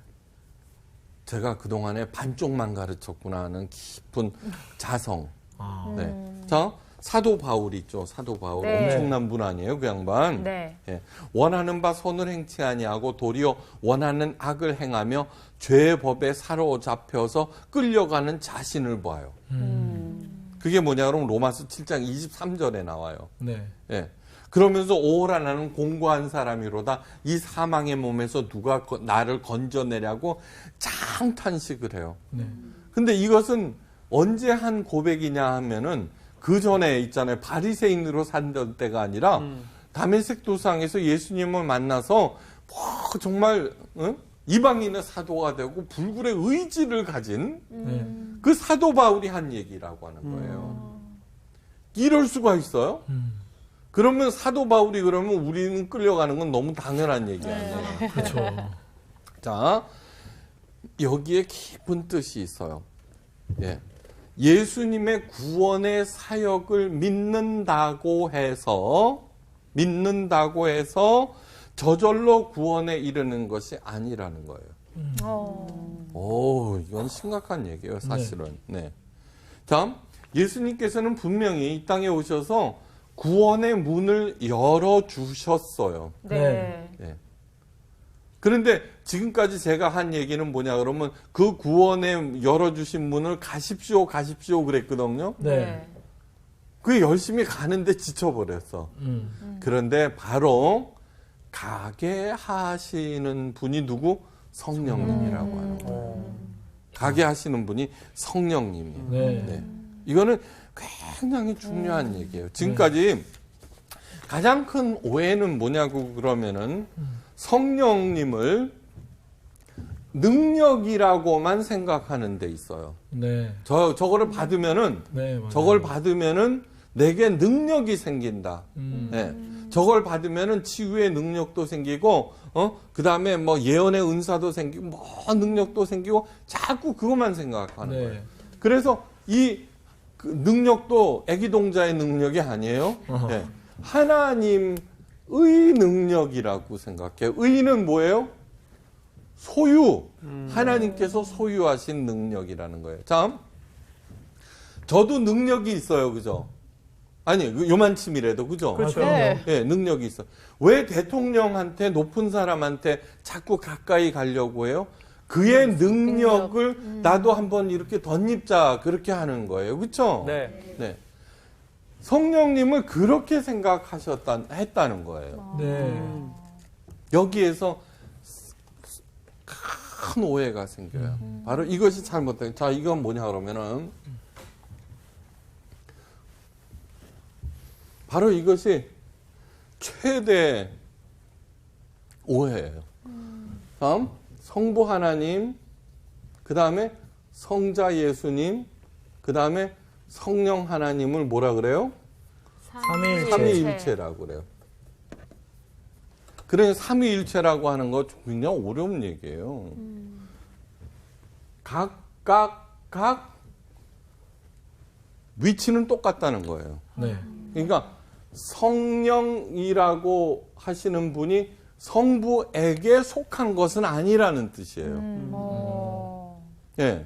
제가 그동안에 반쪽만 가르쳤구나 하는 깊은 자성. 아. 네. 자, 사도 바울 있죠. 사도 바울. 네. 엄청난 분 아니에요, 그 양반. 네. 예. 원하는 바 손을 행치 아니하고 도리어 원하는 악을 행하며 죄의 법에 사로잡혀서 끌려가는 자신을 봐요. 그게 뭐냐 그러면 로마서 7장 23절에 나와요. 네. 예. 그러면서 오호라 나는 공고한 사람이로다. 이 사망의 몸에서 누가 나를 건져내려고 장탄식을 해요. 네. 근데 이것은 언제 한 고백이냐 하면은 그 전에 있잖아요. 바리새인으로 살던 때가 아니라 다메섹 도상에서 예수님을 만나서 정말 이방인의 사도가 되고 불굴의 의지를 가진 네. 그 사도 바울이 한 얘기라고 하는 거예요. 이럴 수가 있어요? 그러면 사도 바울이 그러면 우리는 끌려가는 건 너무 당연한 얘기 아니에요. 그렇죠. 자, 여기에 깊은 뜻이 있어요. 예. 예수님의 구원의 사역을 믿는다고 해서 저절로 구원에 이르는 것이 아니라는 거예요. 오, 이건 심각한 얘기예요, 사실은. 네. 다음, 예수님께서는 분명히 이 땅에 오셔서 구원의 문을 열어주셨어요. 네. 예. 그런데 지금까지 제가 한 얘기는 뭐냐 그러면 그 구원에 열어주신 문을 가십시오 그랬거든요. 네. 그게 열심히 가는데 지쳐버렸어. 그런데 바로 가게 하시는 분이 누구? 성령님이라고 하는 거예요. 가게 하시는 분이 성령님이에요. 네. 네. 이거는 굉장히 중요한 얘기예요. 지금까지 가장 큰 오해는 뭐냐고 그러면은 성령님을 능력이라고만 생각하는 데 있어요. 네. 저거를 받으면은 네, 맞아요. 저걸 받으면은 내게 능력이 생긴다. 네. 저걸 받으면은 치유의 능력도 생기고, 그다음에 뭐 예언의 은사도 생기고, 뭐 능력도 생기고, 자꾸 그것만 생각하는 네. 거예요. 그래서 그 능력도 애기동자의 능력이 아니에요. 네. 하나님의 능력이라고 생각해요. 의는 뭐예요? 소유. 하나님께서 소유하신 능력이라는 거예요. 자, 저도 능력이 있어요. 그죠? 아니, 요만침이라도, 그죠? 그렇죠. 네. 예, 능력이 있어. 왜 대통령한테, 높은 사람한테 자꾸 가까이 가려고 해요? 그의 능력을 나도 한번 이렇게 덧입자, 그렇게 하는 거예요. 그쵸? 네. 네. 성령님을 그렇게 했다는 거예요. 네. 여기에서 큰 오해가 생겨요. 바로 이것이 잘못된. 자, 이건 뭐냐 그러면은 바로 이것이 최대 오해예요. 다음 성부 하나님, 그 다음에 성자 예수님, 그 다음에 성령 하나님을 뭐라 그래요? 삼위일체. 삼위일체라고 그래요. 그래 삼위일체라고 하는 거 굉장히 어려운 얘기예요. 각 위치는 똑같다는 거예요. 네. 그러니까 성령이라고 하시는 분이 성부에게 속한 것은 아니라는 뜻이에요. 예.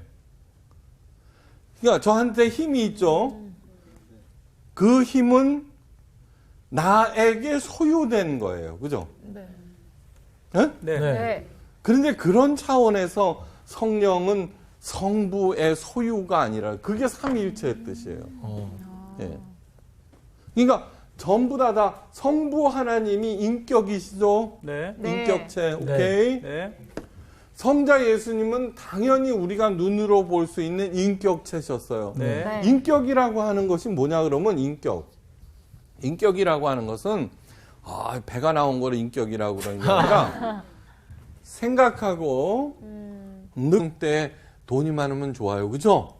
그러니까 저한테 힘이 있죠. 그 힘은 나에게 소유된 거예요. 그죠? 네. 예? 네. 네. 그런데 그런 차원에서 성령은 성부의 소유가 아니라 그게 삼위일체의 뜻이에요. 예. 그러니까 전부 다 성부 하나님이 인격이시죠? 네. 네. 인격체, 오케이? 네. 성자 예수님은 당연히 우리가 눈으로 볼 수 있는 인격체셨어요. 네. 네. 인격이라고 하는 것이 뭐냐 그러면 인격이라고 하는 것은 배가 나온 거를 인격이라고 그러는 게 아니라 생각하고 능 때 돈이 많으면 좋아요. 그죠?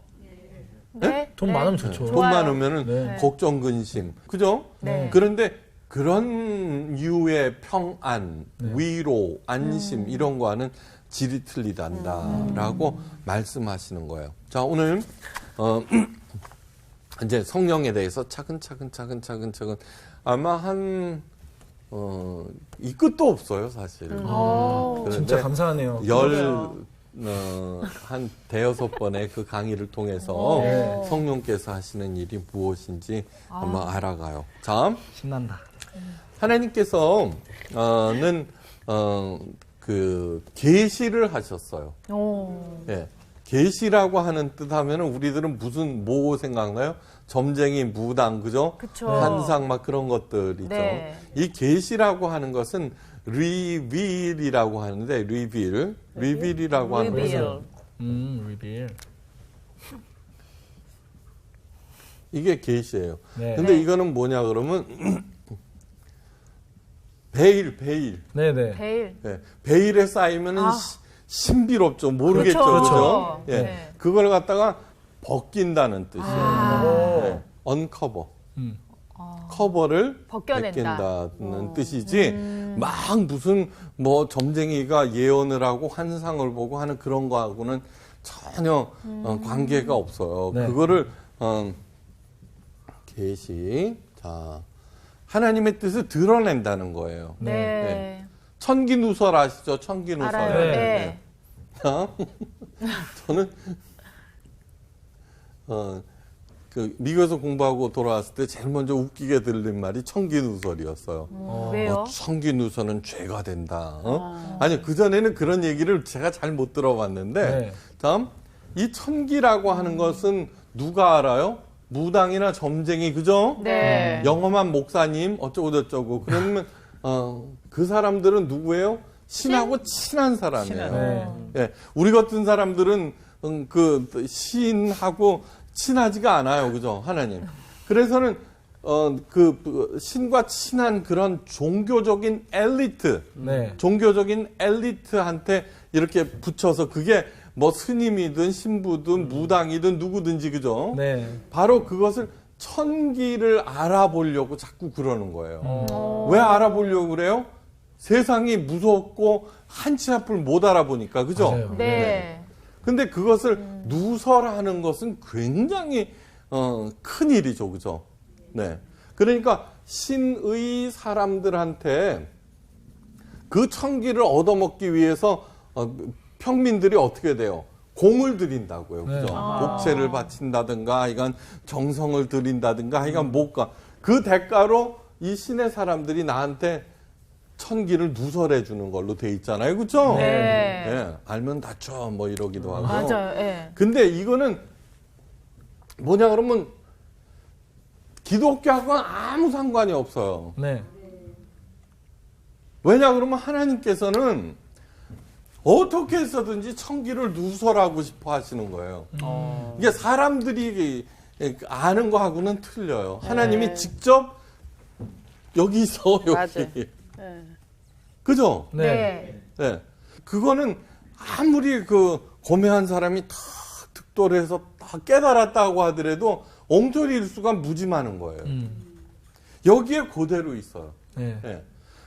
네. 돈 많으면 좋죠. 돈 많으면은 네. 걱정, 근심. 그죠? 네. 그런데 그런 이유의 평안, 네. 위로, 안심 이런 거와는 질이 틀리단다라고 말씀하시는 거예요. 자, 오늘 이제 성령에 대해서 차근차근 아마 이 끝도 없어요, 사실. 그런데 진짜 감사하네요. 한 대여섯 번의 그 강의를 통해서 성령께서 하시는 일이 무엇인지 한번 알아가요. 자, 신난다. 하나님께서는 그 계시를 하셨어요. 예. 계시라고 하는 뜻 하면은 우리들은 뭐 생각나요? 점쟁이, 무당, 그죠? 그쵸. 환상 막 그런 것들이죠. 네. 이 계시라고 하는 것은 리빌이라고 하는데 리빌이라고 하는 것은 리빌. 이게 계시예요. 네. 근데 이거는 뭐냐 그러면 베일. 네네. 베일. 예, 베일에 쌓이면은 신비롭죠. 모르겠죠. 그렇죠. 그죠? 예. 네. 그걸 갖다가 벗긴다는 뜻이에요. 네. 언커버. 커버를 벗겨낸다. 벗긴다는 뜻이지 막 무슨 뭐 점쟁이가 예언을 하고 환상을 보고 하는 그런 거하고는 전혀 관계가 없어요. 네. 그거를 계시. 자, 하나님의 뜻을 드러낸다는 거예요. 네. 천기누설 아시죠? 천기누설. 알아요. 네. 자, 저는 그 미국에서 공부하고 돌아왔을 때 제일 먼저 웃기게 들린 말이 천기누설이었어요. 왜요? 천기누설은 죄가 된다. 아니 그 전에는 그런 얘기를 제가 잘 못 들어봤는데, 네. 다음 이 천기라고 하는 것은 누가 알아요? 무당이나 점쟁이, 그죠? 네. 영험한 목사님 어쩌고 저쩌고. 그러면 그 사람들은 누구예요? 신하고 친한 사람이에요. 네. 예, 우리 같은 사람들은 그 신하고 친하지가 않아요, 그죠? 하나님. 그래서는 그 신과 친한 그런 종교적인 엘리트, 네. 종교적인 엘리트한테 이렇게 붙여서 그게 뭐 스님이든 신부든 무당이든 누구든지, 그죠? 네. 바로 그것을 천기를 알아보려고 자꾸 그러는 거예요. 왜 알아보려고 그래요? 세상이 무섭고 한치 앞을 못 알아보니까, 그죠? 맞아요. 네. 근데 그것을 누설하는 것은 굉장히 큰 일이죠, 그죠? 네. 그러니까 신의 사람들한테 그 천기를 얻어먹기 위해서 평민들이 어떻게 돼요? 공을 들인다고요, 그죠? 복채를 바친다든가, 이건 정성을 들인다든가, 이건 못가. 그 대가로 이 신의 사람들이 나한테 천기를 누설해 주는 걸로 돼 있잖아요, 그죠? 네. 예, 알면 다쳐 뭐 이러기도 하고. 맞아요. 예. 근데 이거는 뭐냐 그러면 기독교하고는 아무 상관이 없어요. 네. 왜냐 그러면 하나님께서는 어떻게 해서든지 천기를 누설하고 싶어 하시는 거예요. 이게 사람들이 아는 거하고는 틀려요. 하나님이 직접 여기 있어, 여기. 맞아. 그죠? 네. 네. 그거는 아무리 그 고매한 사람이 다 득도해서 다 깨달았다고 하더라도 엉터리 일수가 무지 많은 거예요. 여기에 그대로 있어요. 네. 네.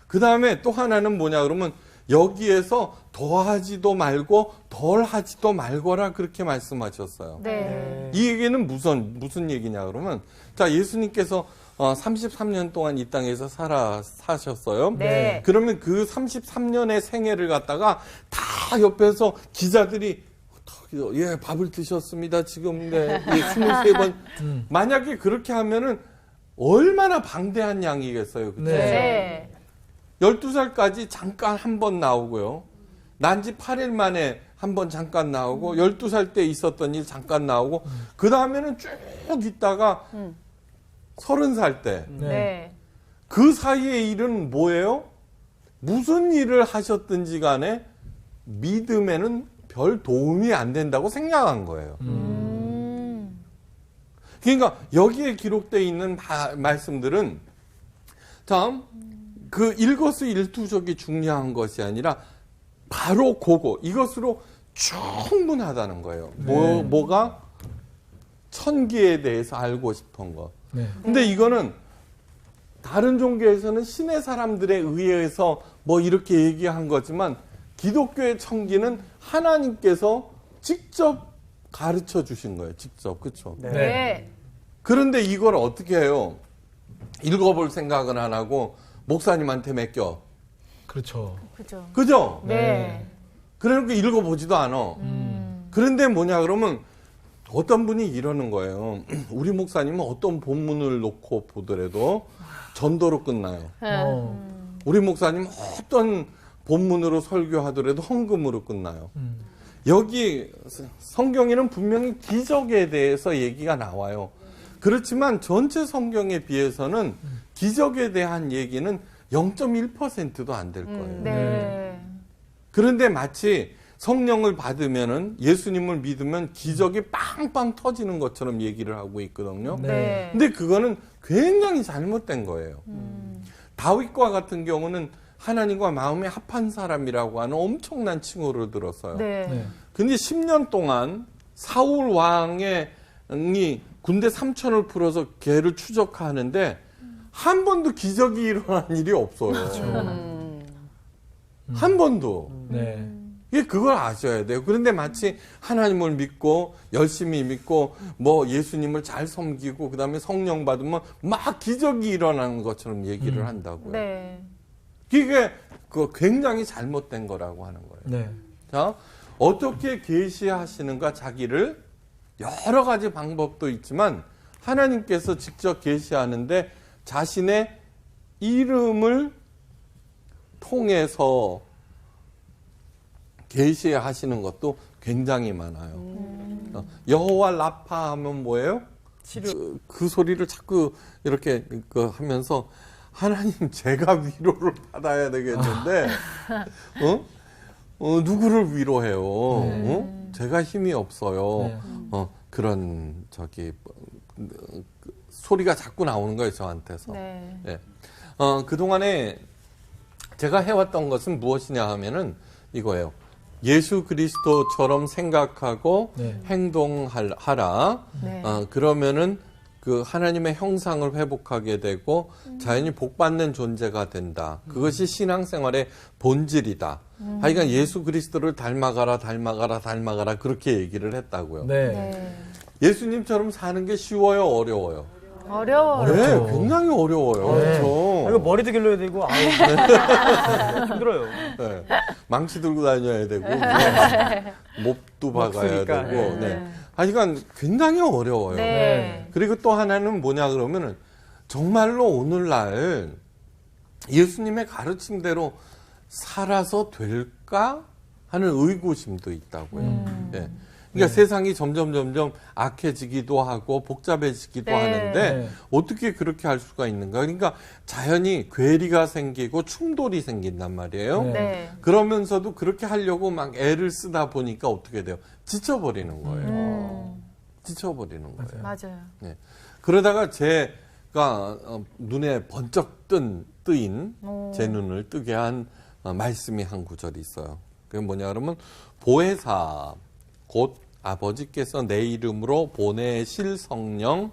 그 다음에 또 하나는 뭐냐 그러면 여기에서 더하지도 말고 덜하지도 말거라 그렇게 말씀하셨어요. 네. 이 얘기는 무슨 얘기냐 그러면 자 예수님께서 33년 동안 이 땅에서 사셨어요. 네. 그러면 그 33년의 생애를 갖다가 다 옆에서 기자들이 예, 밥을 드셨습니다. 지금 네, 예, 23번. 만약에 그렇게 하면은 얼마나 방대한 양이겠어요. 그죠? 네. 12살까지 잠깐 한 번 나오고요. 난지 8일 만에 한 번 잠깐 나오고 12살 때 있었던 일 잠깐 나오고 그 다음에는 쭉 있다가 30살 때 네. 그 사이의 일은 뭐예요? 무슨 일을 하셨든지 간에 믿음에는 별 도움이 안 된다고 생각한 거예요. 그러니까 여기에 기록되어 있는 말씀들은 참 그 일거수일투족이 중요한 것이 아니라 바로 그거 이것으로 충분하다는 거예요. 뭐가 천기에 대해서 알고 싶은 것. 네. 근데 이거는 다른 종교에서는 신의 사람들에 의해서 뭐 이렇게 얘기한 거지만 기독교의 천기는 하나님께서 직접 가르쳐 주신 거예요. 직접. 그렇죠? 네. 네. 그런데 이걸 어떻게 해요? 읽어볼 생각은 안 하고 목사님한테 맡겨. 그렇죠. 그죠. 그죠? 네. 그래놓고 읽어보지도 않아. 그런데 뭐냐 그러면 어떤 분이 이러는 거예요. 우리 목사님은 어떤 본문을 놓고 보더라도 전도로 끝나요. 우리 목사님은 어떤 본문으로 설교하더라도 헌금으로 끝나요. 여기 성경에는 분명히 기적에 대해서 얘기가 나와요. 그렇지만 전체 성경에 비해서는 기적에 대한 얘기는 0.1%도 안 될 거예요. 네. 그런데 마치 성령을 받으면은 예수님을 믿으면 기적이 빵빵 터지는 것처럼 얘기를 하고 있거든요. 네. 근데 그거는 굉장히 잘못된 거예요. 다윗과 같은 경우는 하나님과 마음이 합한 사람이라고 하는 엄청난 칭호를 들었어요. 네. 근데 10년 동안 사울 왕이 군대 3천을 풀어서 걔를 추적하는데 한 번도 기적이 일어난 일이 없어요. 한 번도. 네. 그걸 아셔야 돼요. 그런데 마치 하나님을 믿고 열심히 믿고 뭐 예수님을 잘 섬기고 그다음에 성령 받으면 막 기적이 일어나는 것처럼 얘기를 한다고요. 네. 이게 그 굉장히 잘못된 거라고 하는 거예요. 네. 자, 어떻게 계시하시는가 자기를 여러 가지 방법도 있지만 하나님께서 직접 계시하는데 자신의 이름을 통해서 계시하시는 것도 굉장히 많아요. 여호와 라파 하면 뭐예요? 그 소리를 자꾸 이렇게 하면서 하나님 제가 위로를 받아야 되겠는데 누구를 위로해요? 제가 힘이 없어요. 그런 소리가 자꾸 나오는 거예요, 저한테서. 네. 예. 그동안에 제가 해왔던 것은 무엇이냐 하면은 이거예요. 예수 그리스도처럼 생각하고 네. 행동하라. 네. 그러면은 그 하나님의 형상을 회복하게 되고 자연히 복받는 존재가 된다. 그것이 신앙생활의 본질이다. 하여간 예수 그리스도를 닮아가라 그렇게 얘기를 했다고요. 네. 네. 예수님처럼 사는 게 쉬워요, 어려워요? 어려워요. 네, 어렵죠. 굉장히 어려워요. 네. 그렇죠? 이거 머리도 길러야 되고 아유, 힘들어요. 네. 망치 들고 다녀야 되고 몹도 박아야 먹으니까. 되고. 네. 하여간 굉장히 어려워요. 네. 그리고 또 하나는 뭐냐 그러면은 정말로 오늘날 예수님의 가르침대로 살아서 될까 하는 의구심도 있다고요. 예. 그러니까 세상이 점점 악해지기도 하고 복잡해지기도 네. 하는데 네. 어떻게 그렇게 할 수가 있는가? 그러니까 자연히 괴리가 생기고 충돌이 생긴단 말이에요. 네. 네. 그러면서도 그렇게 하려고 막 애를 쓰다 보니까 어떻게 돼요? 지쳐버리는 거예요. 지쳐버리는 거예요. 맞아요. 네. 그러다가 제가 눈에 번쩍 뜨인 제 눈을 뜨게 한 말씀이 한 구절이 있어요. 그게 뭐냐 그러면 보혜사 곧 아버지께서 내 이름으로 보내실 성령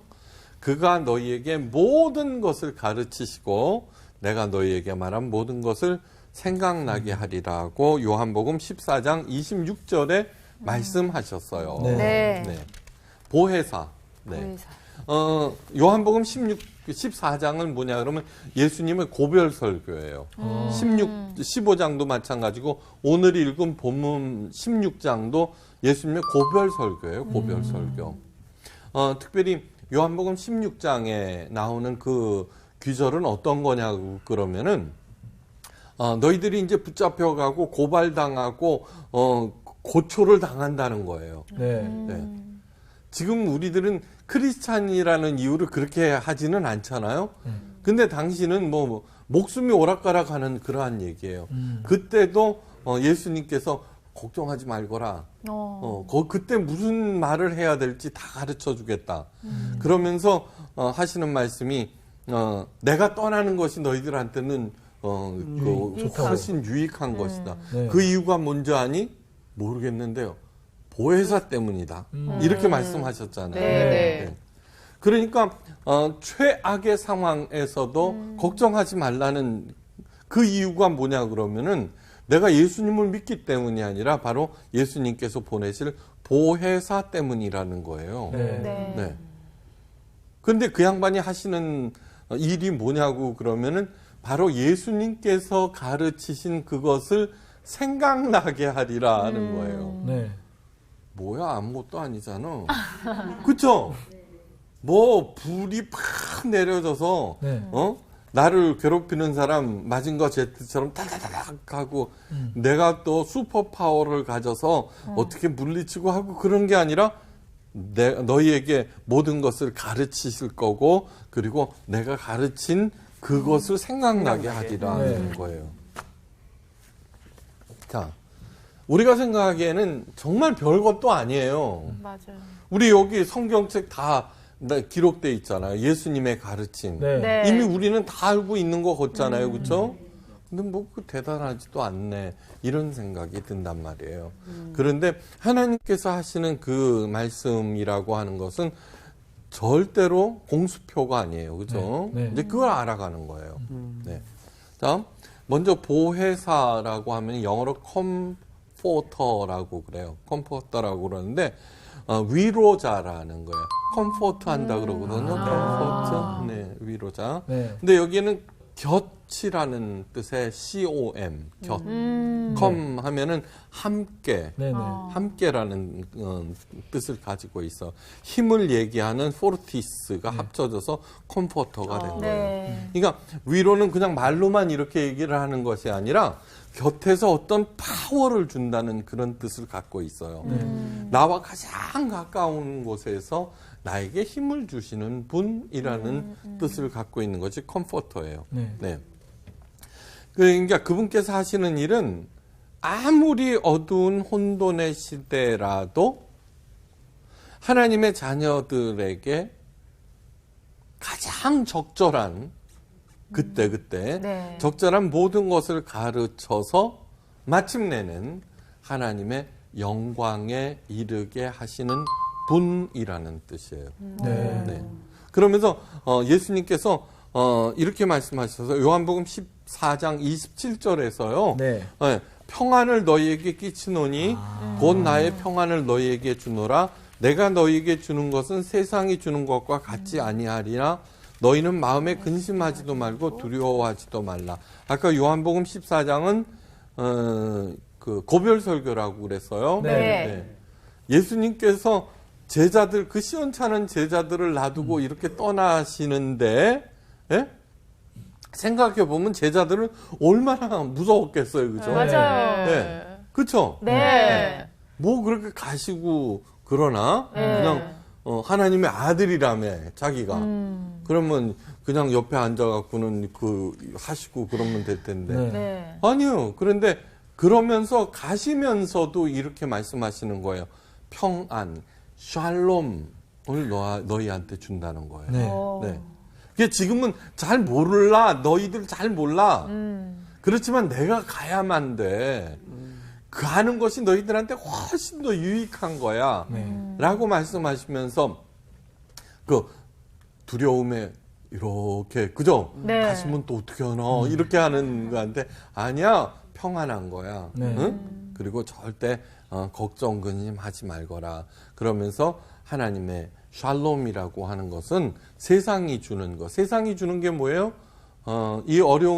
그가 너희에게 모든 것을 가르치시고 내가 너희에게 말한 모든 것을 생각나게 하리라고 요한복음 14장 26절에 말씀하셨어요. 네. 네. 네. 보혜사. 네. 보혜사. 요한복음 14장은 뭐냐 그러면 예수님의 고별 설교예요. 15장도 마찬가지고 오늘 읽은 본문 16장도 예수님의 고별 설교예요. 고별 설교. 특별히 요한복음 16장에 나오는 그 귀절은 어떤 거냐고 그러면은 너희들이 이제 붙잡혀가고 고발당하고 고초를 당한다는 거예요. 네. 네. 지금 우리들은 크리스찬이라는 이유로 그렇게 하지는 않잖아요. 근데 당신은 뭐 목숨이 오락가락하는 그러한 얘기예요. 그때도 예수님께서 걱정하지 말거라. 그때 무슨 말을 해야 될지 다 가르쳐 주겠다. 그러면서 하시는 말씀이 내가 떠나는 것이 너희들한테는 훨씬 유익한 것이다. 네. 그 이유가 뭔지 아니? 모르겠는데요. 보혜사 때문이다. 이렇게 말씀하셨잖아요. 네. 그러니까 최악의 상황에서도 걱정하지 말라는 그 이유가 뭐냐 그러면은 내가 예수님을 믿기 때문이 아니라 바로 예수님께서 보내실 보혜사 때문이라는 거예요. 네. 네. 그런데 그 양반이 하시는 일이 뭐냐고 그러면은 바로 예수님께서 가르치신 그것을 생각나게 하리라 하는 거예요. 네. 뭐야, 아무것도 아니잖아. 그쵸? 뭐 불이 팍 내려져서 네. 나를 괴롭히는 사람 맞은 거 제트처럼 타다다닥 하고 내가 또 슈퍼 파워를 가져서 어떻게 물리치고 하고 그런 게 아니라 너희에게 모든 것을 가르치실 거고 그리고 내가 가르친 그것을 생각나게 하리라 하는 거예요. 자, 우리가 생각하기에는 정말 별것도 아니에요. 맞아요. 우리 여기 성경책 다 기록돼 있잖아요. 예수님의 가르침. 네. 네. 이미 우리는 다 알고 있는 거 같잖아요. 그렇죠? 근데 뭐 그 대단하지도 않네. 이런 생각이 든단 말이에요. 그런데 하나님께서 하시는 그 말씀이라고 하는 것은 절대로 공수표가 아니에요. 그죠? 네. 네. 이제 그걸 알아가는 거예요. 네. 다음, 먼저 보혜사라고 하면 영어로 컴포터라고 그래요. 컴포터라고 그러는데, 위로자라는 거예요. 컴포트 한다 그러거든요. 컴포트. 네, 위로자. 네. 근데 여기에는 곁이라는 뜻의 COM, 곁. 컴 하면은 함께. 네. 네. 함께라는 뜻을 가지고 있어. 힘을 얘기하는 포르티스가 합쳐져서 컴포터가 된 거예요. 네. 그러니까 위로는 그냥 말로만 이렇게 얘기를 하는 것이 아니라 곁에서 어떤 파워를 준다는 그런 뜻을 갖고 있어요. 나와 가장 가까운 곳에서 나에게 힘을 주시는 분이라는 뜻을 갖고 있는 것이 컴포터예요. 네. 네. 그러니까 그분께서 하시는 일은 아무리 어두운 혼돈의 시대라도 하나님의 자녀들에게 가장 적절한 그때 네. 적절한 모든 것을 가르쳐서 마침내는 하나님의 영광에 이르게 하시는 분이라는 뜻이에요. 네. 네. 그러면서 예수님께서 이렇게 말씀하셔서 요한복음 14장 27절에서요. 네. 평안을 너희에게 끼치노니 곧 나의 평안을 너희에게 주노라. 내가 너희에게 주는 것은 세상이 주는 것과 같지 아니하리라. 너희는 마음에 근심하지도 말고 두려워하지도 말라. 아까 요한복음 14장은 그 고별설교라고 그랬어요. 네. 예수님께서 제자들, 그 시원찮은 제자들을 놔두고 이렇게 떠나시는데, 예? 생각해보면 제자들은 얼마나 무서웠겠어요. 그죠? 맞아요. 네. 그쵸? 네. 뭐 그렇게 가시고 그러나, 그냥, 하나님의 아들이라며, 자기가. 그러면 그냥 옆에 앉아갖고는 하시고 그러면 될 텐데. 네. 네. 아니요. 그런데 그러면서 가시면서도 이렇게 말씀하시는 거예요. 평안, 샬롬을 너희한테 준다는 거예요. 네. 네. 그게 지금은 잘 몰라. 너희들 잘 몰라. 그렇지만 내가 가야만 돼. 가는 것이 너희들한테 훨씬 더 유익한 거야. 네. 라고 말씀하시면서 그 두려움에 이렇게, 그죠? 네. 가시면 또 어떻게 하나. 이렇게 하는 거한테 아니야. 평안한 거야. 네. 응? 그리고 절대 걱정, 근심하지 말거라. 그러면서 하나님의 샬롬이라고 하는 것은 세상이 주는 것. 세상이 주는 게 뭐예요? 이 어려운